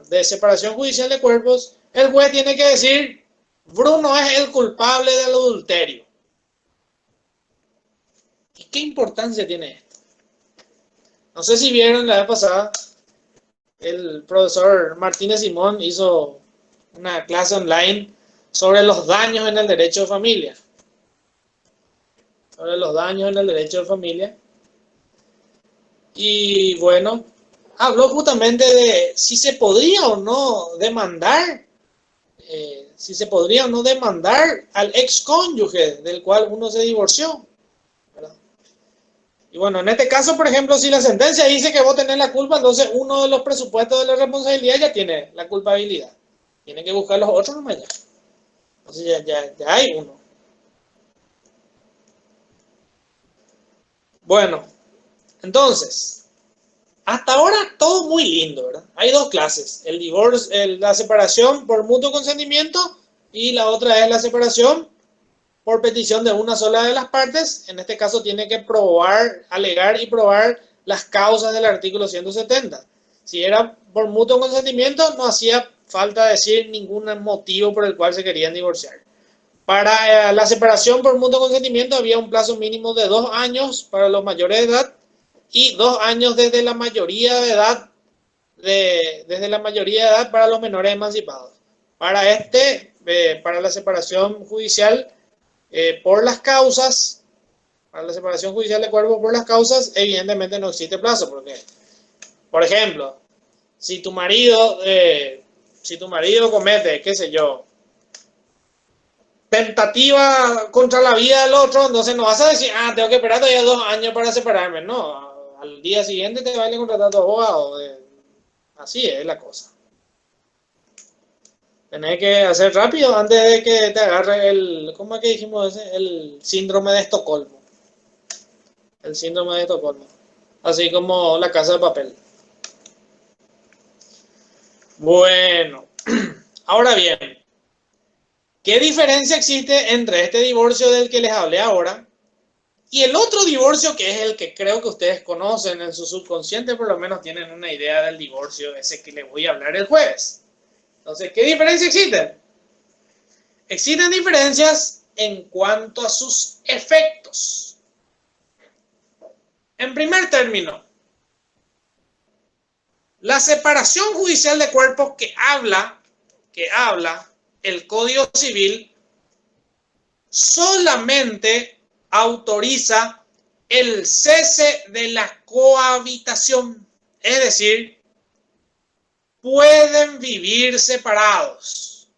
de separación judicial de cuerpos, el juez tiene que decir, Bruno es el culpable del adulterio. ¿Y qué importancia tiene esto? No sé si vieron la vez pasada, el profesor Martínez Simón hizo una clase online sobre los daños en el derecho de familia. Sobre los daños en el derecho de familia. Y bueno, habló justamente de si se podría o no demandar, al excónyuge del cual uno se divorció. ¿Verdad? Y bueno, en este caso, por ejemplo, si la sentencia dice que vos tenés la culpa, entonces uno de los presupuestos de la responsabilidad ya tiene la culpabilidad. Tiene que buscar los otros nomás ya. Entonces ya hay uno. Bueno, entonces, hasta ahora todo muy lindo, ¿verdad? Hay dos clases, el divorcio, la separación por mutuo consentimiento y la otra es la separación por petición de una sola de las partes. En este caso tiene que alegar y probar las causas del artículo 170. Si era por mutuo consentimiento, no hacía falta decir ningún motivo por el cual se querían divorciar. Para la separación por mutuo consentimiento había un plazo mínimo de 2 años para los mayores de edad y 2 años desde la mayoría de edad, para los menores emancipados. Para la separación judicial por las causas, para la separación judicial de cuerpos por las causas, evidentemente no existe plazo, porque, por ejemplo, si tu marido comete, qué sé yo, tentativa contra la vida del otro, entonces no vas a decir, tengo que esperar todavía 2 años para separarme. No, al día siguiente te va a ir a contratar a tu abogado. Así es la cosa. Tenés que hacer rápido antes de que te agarre ¿cómo es que dijimos ese? El síndrome de Estocolmo. El síndrome de Estocolmo. Así como la Casa de Papel. Bueno, ahora bien, ¿qué diferencia existe entre este divorcio del que les hablé ahora y el otro divorcio, que es el que creo que ustedes conocen en su subconsciente? Por lo menos tienen una idea del divorcio ese que les voy a hablar el jueves. Entonces, ¿qué diferencia existen? Existen diferencias en cuanto a sus efectos. En primer término, la separación judicial de cuerpos que habla el Código Civil solamente autoriza el cese de la cohabitación, es decir, pueden vivir separados.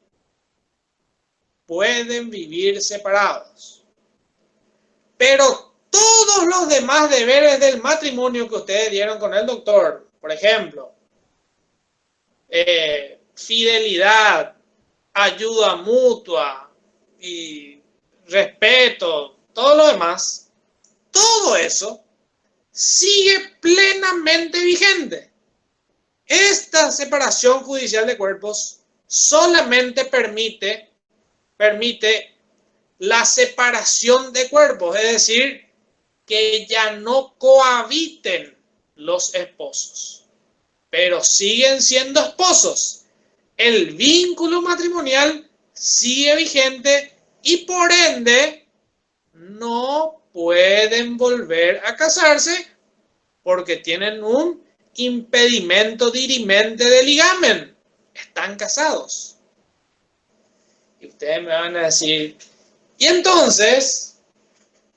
Pero todos los demás deberes del matrimonio que ustedes dieron con el doctor, por ejemplo, fidelidad, ayuda mutua y respeto, todo lo demás, todo eso sigue plenamente vigente. Esta separación judicial de cuerpos solamente permite la separación de cuerpos, es decir, que ya no cohabiten los esposos, pero siguen siendo esposos. El vínculo matrimonial sigue vigente y por ende no pueden volver a casarse porque tienen un impedimento dirimente de ligamen. Están casados. Y ustedes me van a decir, ¿y entonces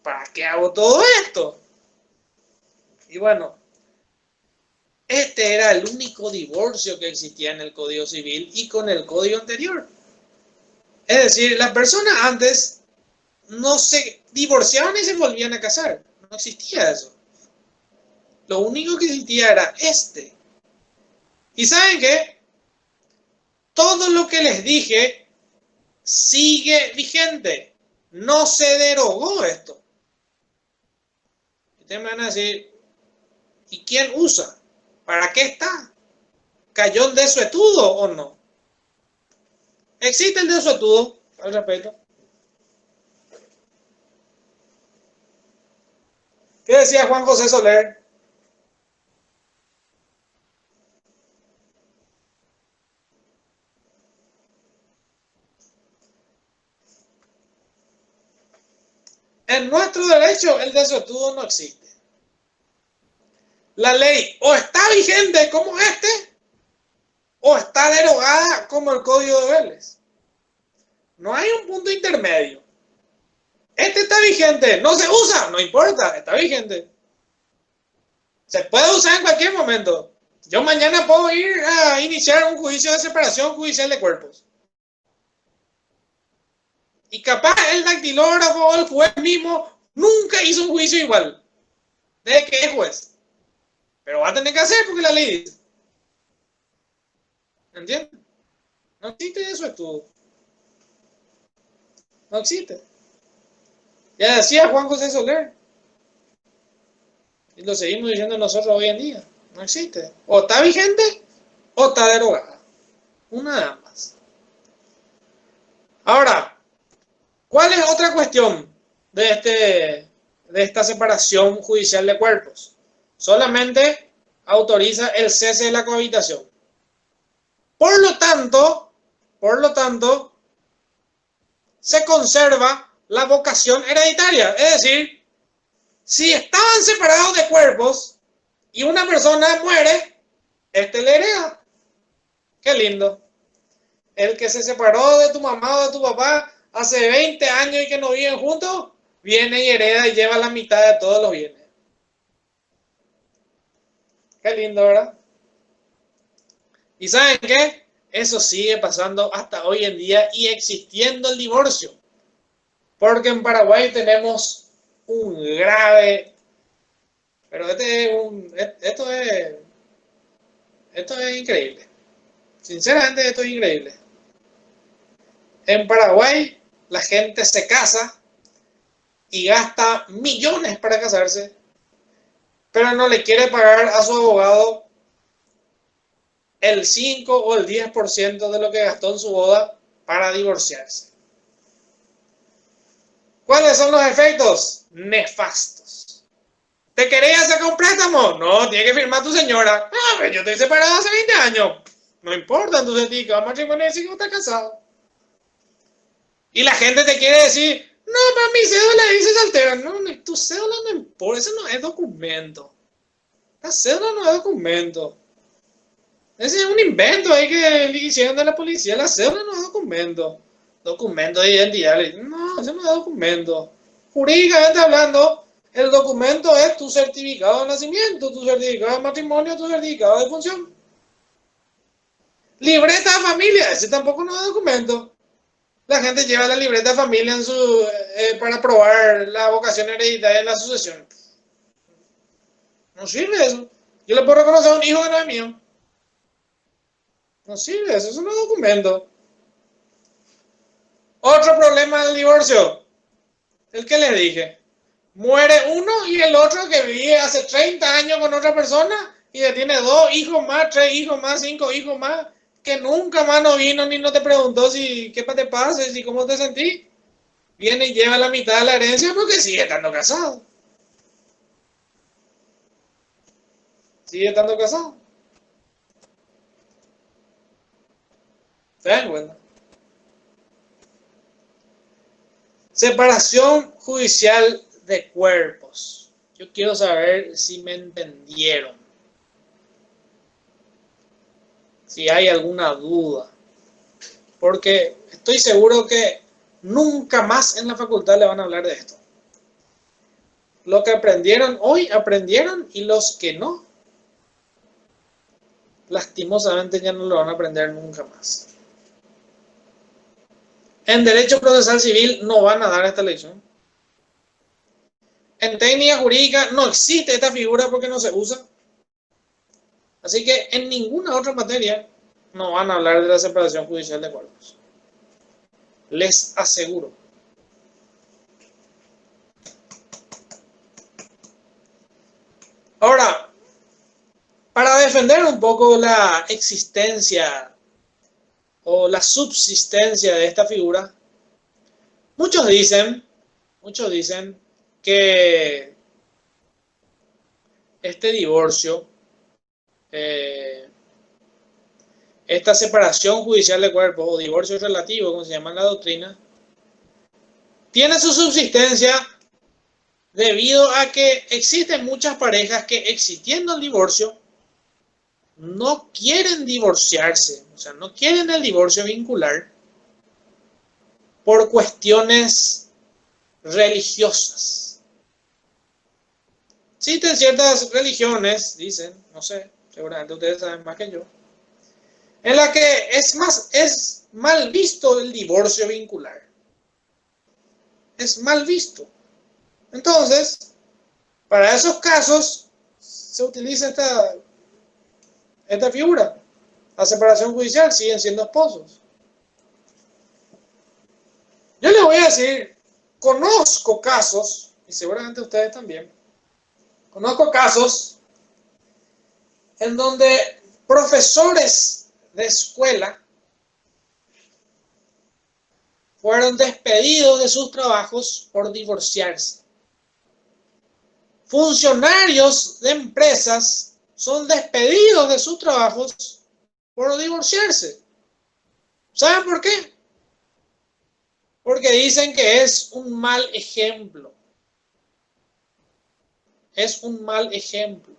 para qué hago todo esto? Y bueno, este era el único divorcio que existía en el Código Civil y con el Código anterior. Es decir, las personas antes no se divorciaban y se volvían a casar. No existía eso. Lo único que existía era este. ¿Y saben qué? Todo lo que les dije sigue vigente. No se derogó esto. Ustedes me van a decir, ¿y quién usa? ¿Para qué está? ¿Cayó el desuetudo o no? ¿Existe el desuetudo al respecto? ¿Qué decía Juan José Soler? En nuestro derecho el desuetudo no existe. La ley o está vigente como este, o está derogada como el Código de Vélez. No hay un punto intermedio. Este está vigente, no se usa, no importa, está vigente. Se puede usar en cualquier momento. Yo mañana puedo ir a iniciar un juicio de separación judicial de cuerpos. Y capaz el dactilógrafo o el juez mismo nunca hizo un juicio igual. ¿De qué juez? Pero va a tener que hacer porque la ley dice. ¿Entiendes? No existe eso, estudio. No existe. Ya decía Juan José Soler. Y lo seguimos diciendo nosotros hoy en día. No existe. O está vigente o está derogada. Una de ambas. Ahora, ¿cuál es otra cuestión de esta separación judicial de cuerpos? solamente autoriza el cese de la cohabitación. Por lo tanto, se conserva la vocación hereditaria. Es decir, si estaban separados de cuerpos y una persona muere, este le hereda. Qué lindo. El que se separó de tu mamá o de tu papá hace 20 años y que no viven juntos, viene y hereda y lleva la mitad de todos los bienes. Qué lindo, ¿verdad? ¿Y saben qué? Eso sigue pasando hasta hoy en día y existiendo el divorcio. Porque en Paraguay tenemos un grave... Pero esto es increíble. Sinceramente, esto es increíble. En Paraguay, la gente se casa y gasta millones para casarse, pero no le quiere pagar a su abogado el 5 o el 10% de lo que gastó en su boda para divorciarse. ¿Cuáles son los efectos? Nefastos. ¿Te querías sacar un préstamo? No, tiene que firmar tu señora. Ah, pero yo estoy separado hace 20 años. No importa, entonces ti que va a matrimonio y decir que estás casado. Y la gente te quiere decir, no, para mi cédula dice soltera. No, tu cédula no importa, eso no es documento. La cédula no es documento. Ese es un invento ahí que le hicieron de la policía. La cédula no es documento. Documento de identidad. No, eso no es documento. Jurídicamente hablando, el documento es tu certificado de nacimiento, tu certificado de matrimonio, tu certificado de función. Libreta de familia, ese tampoco no es documento. La gente lleva la libreta de familia para probar la vocación hereditaria en la sucesión. No sirve eso. Yo le puedo reconocer a un hijo que no es mío. No sirve eso no es documento. Otro problema del divorcio. El que les dije. Muere uno y el otro que vive hace 30 años con otra persona y le tiene 2 hijos más, 3 hijos más, 5 hijos más, que nunca más no vino ni no te preguntó si qué te pasa, si cómo te sentís. Viene y lleva la mitad de la herencia porque sigue estando casado. Sigue estando casado. ¿Se dan cuenta? Separación judicial de cuerpos. Yo quiero saber si me entendieron. Si hay alguna duda. Porque estoy seguro que nunca más en la facultad le van a hablar de esto. Lo que aprendieron hoy, aprendieron, y los que no, lastimosamente ya no lo van a aprender nunca más. En Derecho Procesal Civil no van a dar esta lección. En técnica jurídica no existe esta figura porque no se usa. Así que en ninguna otra materia no van a hablar de la separación judicial de cuerpos. Les aseguro. Ahora, para defender un poco la existencia o la subsistencia de esta figura, muchos dicen que este divorcio, esta separación judicial de cuerpos o divorcio relativo, como se llama en la doctrina, tiene su subsistencia debido a que existen muchas parejas que, existiendo el divorcio, no quieren divorciarse, o sea, no quieren el divorcio vincular por cuestiones religiosas. Existen ciertas religiones, dicen, no sé, seguramente ustedes saben más que yo, en la que es mal visto el divorcio vincular. Es mal visto. Entonces, para esos casos se utiliza esta figura. La separación judicial, siguen siendo esposos. Yo les voy a decir, conozco casos, y seguramente ustedes también, conozco casos en donde profesores de escuela fueron despedidos de sus trabajos por divorciarse. funcionarios de empresas son despedidos de sus trabajos por divorciarse. ¿Saben por qué? Porque dicen que es un mal ejemplo. Es un mal ejemplo.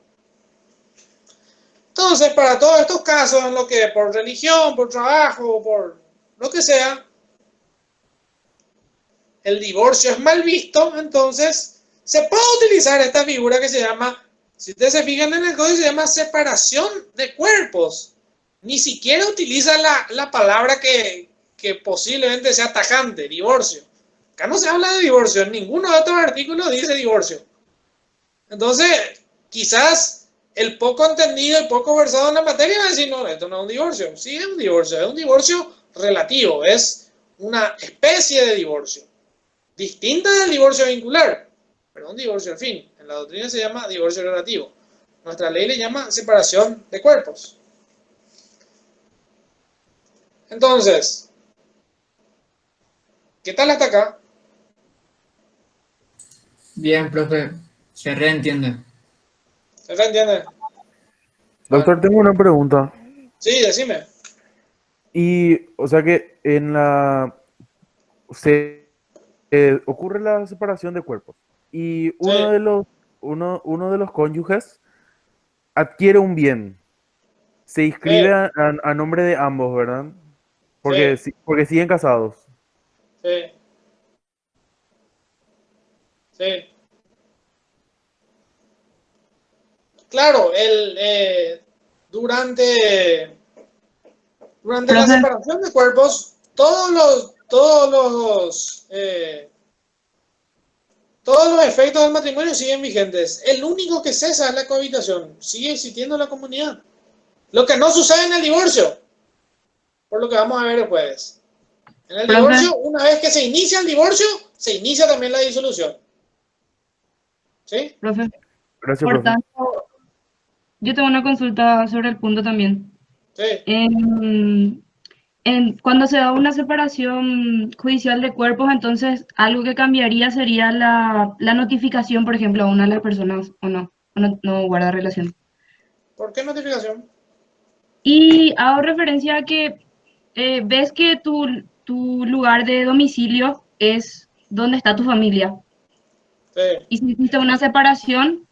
Entonces, para todos estos casos en los que por religión, por trabajo, por lo que sea, el divorcio es mal visto, entonces se puede utilizar esta figura que se llama, si ustedes se fijan en el código, se llama separación de cuerpos. Ni siquiera utiliza la palabra que posiblemente sea tajante, divorcio. Acá no se habla de divorcio, en ninguno de estos artículos dice divorcio. Entonces, quizás el poco entendido y poco versado en la materia va a decir, no, esto no es un divorcio. Sí, es un divorcio relativo, es una especie de divorcio. Distinta del divorcio vincular, pero un divorcio al fin. En la doctrina se llama divorcio relativo. Nuestra ley le llama separación de cuerpos. Entonces, ¿qué tal hasta acá? Bien, profe, se reentiende. ¿Se entiende? Doctor, tengo una pregunta. Sí, decime. Y, o sea que en la... se ocurre la separación de cuerpos. Y Sí, uno de los cónyuges adquiere un bien. Se inscribe sí, a nombre de ambos, ¿verdad? Porque, sí, porque siguen casados. sí, sí. Claro, durante la Profe, separación de cuerpos, todos los efectos del matrimonio siguen vigentes. El único que cesa es la cohabitación. Sigue existiendo la comunidad. Lo que no sucede en el divorcio, por lo que vamos a ver el jueves. En el profe, divorcio, una vez que se inicia el divorcio, se inicia también la disolución. ¿Sí? profe. Gracias, Por profe. tanto, yo tengo una consulta sobre el punto también. Sí. Cuando se da una separación judicial de cuerpos, entonces algo que cambiaría sería la notificación, por ejemplo, a una de las personas o no guarda relación. ¿Por qué notificación? Y hago referencia a que ves que tu lugar de domicilio es donde está tu familia. Sí. Y si hiciste una separación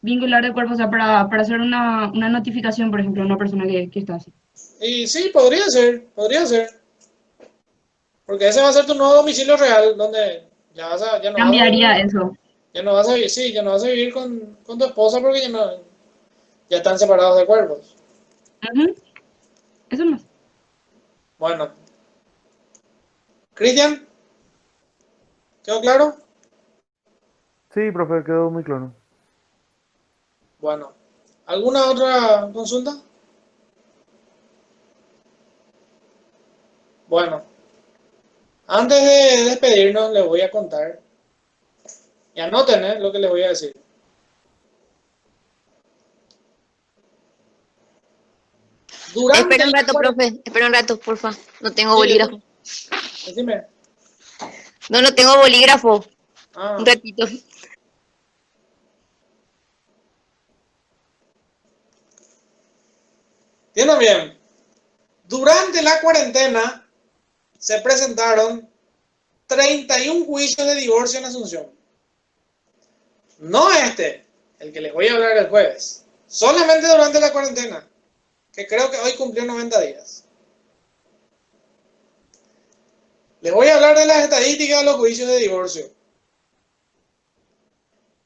vincular de cuerpos, o sea, para hacer una notificación, por ejemplo, a una persona que está así. Y sí, podría ser, podría ser. Porque ese va a ser tu nuevo domicilio real, donde Cambiaría eso. ya no vas a vivir, sí, ya no vas a vivir con tu esposa porque ya están separados de cuerpos. Ujú. Eso más. Bueno, Cristian, ¿quedó claro? Sí, profe, quedó muy claro. Bueno, ¿alguna otra consulta? Bueno, antes de despedirnos les voy a contar, y anoten lo que les voy a decir. Durante Espera un la rato, profe. Espera un rato, porfa. No tengo Sí, bolígrafo. decime. No tengo bolígrafo. Ah, Un ratito. entiendo bien. Durante la cuarentena se presentaron 31 juicios de divorcio en Asunción. No el que les voy a hablar el jueves. Solamente durante la cuarentena, que creo que hoy cumplió 90 días. Les voy a hablar de las estadísticas de los juicios de divorcio.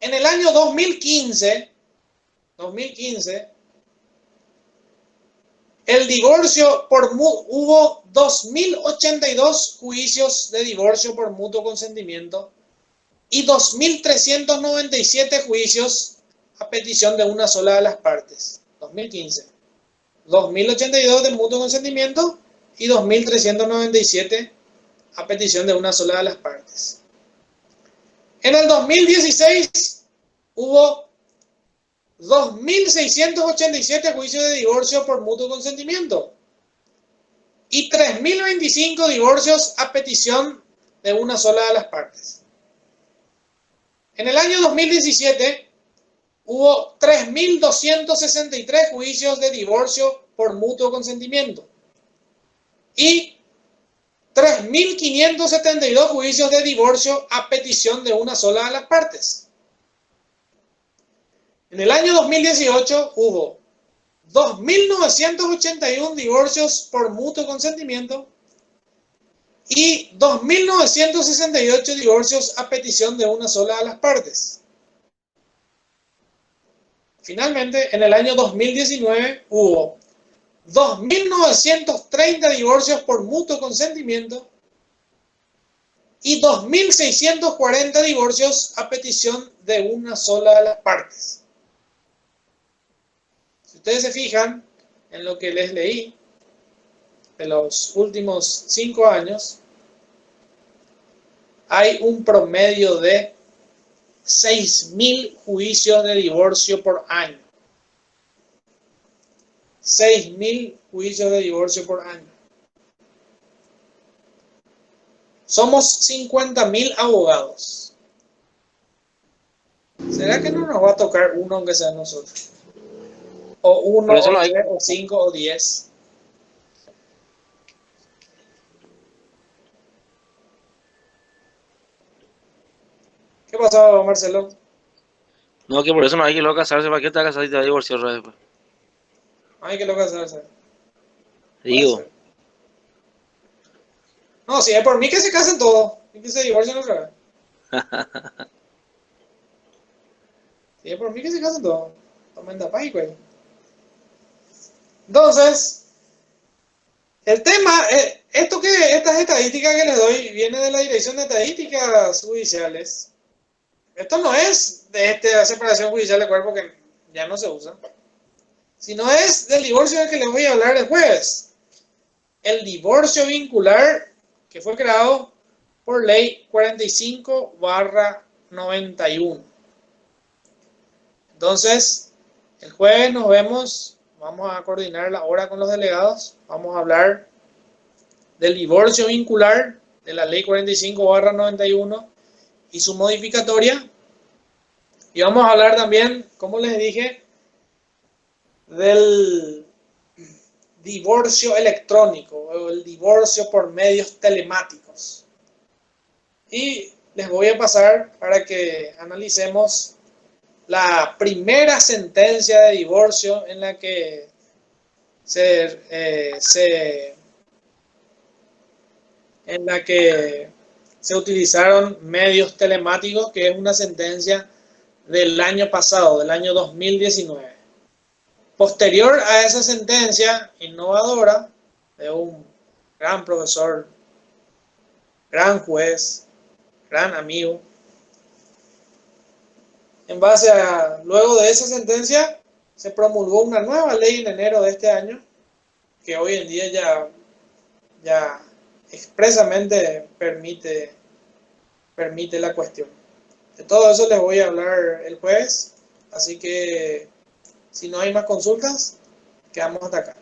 En el año 2015, el divorcio hubo 2082 juicios de divorcio por mutuo consentimiento y 2397 juicios a petición de una sola de las partes. 2015. 2082 de mutuo consentimiento y 2397 a petición de una sola de las partes. En el 2016 hubo 2.687 juicios de divorcio por mutuo consentimiento y 3.025 divorcios a petición de una sola de las partes. En el año 2017 hubo 3.263 juicios de divorcio por mutuo consentimiento y 3.572 juicios de divorcio a petición de una sola de las partes. En el año 2018 hubo 2.981 divorcios por mutuo consentimiento y 2.968 divorcios a petición de una sola de las partes. Finalmente, en el año 2019 hubo 2.930 divorcios por mutuo consentimiento y 2.640 divorcios a petición de una sola de las partes. Si ustedes se fijan en lo que les leí de los últimos 5 años, hay un promedio de 6.000 juicios de divorcio por año. 6.000 juicios de divorcio por año. Somos 50.000 abogados. ¿Será que no nos va a tocar uno aunque sea nosotros? O uno, Por eso o no hay- 3, o 5, o 10. ¿Qué pasó, Marcelo? No, que por eso no hay que luego casarse. ¿Para qué te vas a casar y te vas a divorciar otra vez, pues? Ay, qué loco hacerse. Digo, No, si es por mí que se casen todos y que se divorcien otra vez. Si es por mí que se casen todos. Tomen tapa y cuello. Entonces, el tema, estas estadísticas que les doy viene de la Dirección de Estadísticas Judiciales. Esto no es de esta separación judicial de cuerpo que ya no se usa, sino es del divorcio del que les voy a hablar el jueves. El divorcio vincular que fue creado por ley 45/91. Entonces, el jueves nos vemos, vamos a coordinar la hora con los delegados, vamos a hablar del divorcio vincular de la ley 45/91 y su modificatoria. Y vamos a hablar también, como les dije, del divorcio electrónico o el divorcio por medios telemáticos. Y les voy a pasar para que analicemos la primera sentencia de divorcio en la que se utilizaron medios telemáticos, que es una sentencia del año pasado, del año 2019. Posterior a esa sentencia innovadora de un gran profesor, gran juez, gran amigo, luego de esa sentencia se promulgó una nueva ley en enero de este año que hoy en día ya expresamente permite la cuestión. De todo eso les voy a hablar el jueves, así que si no hay más consultas, quedamos hasta acá.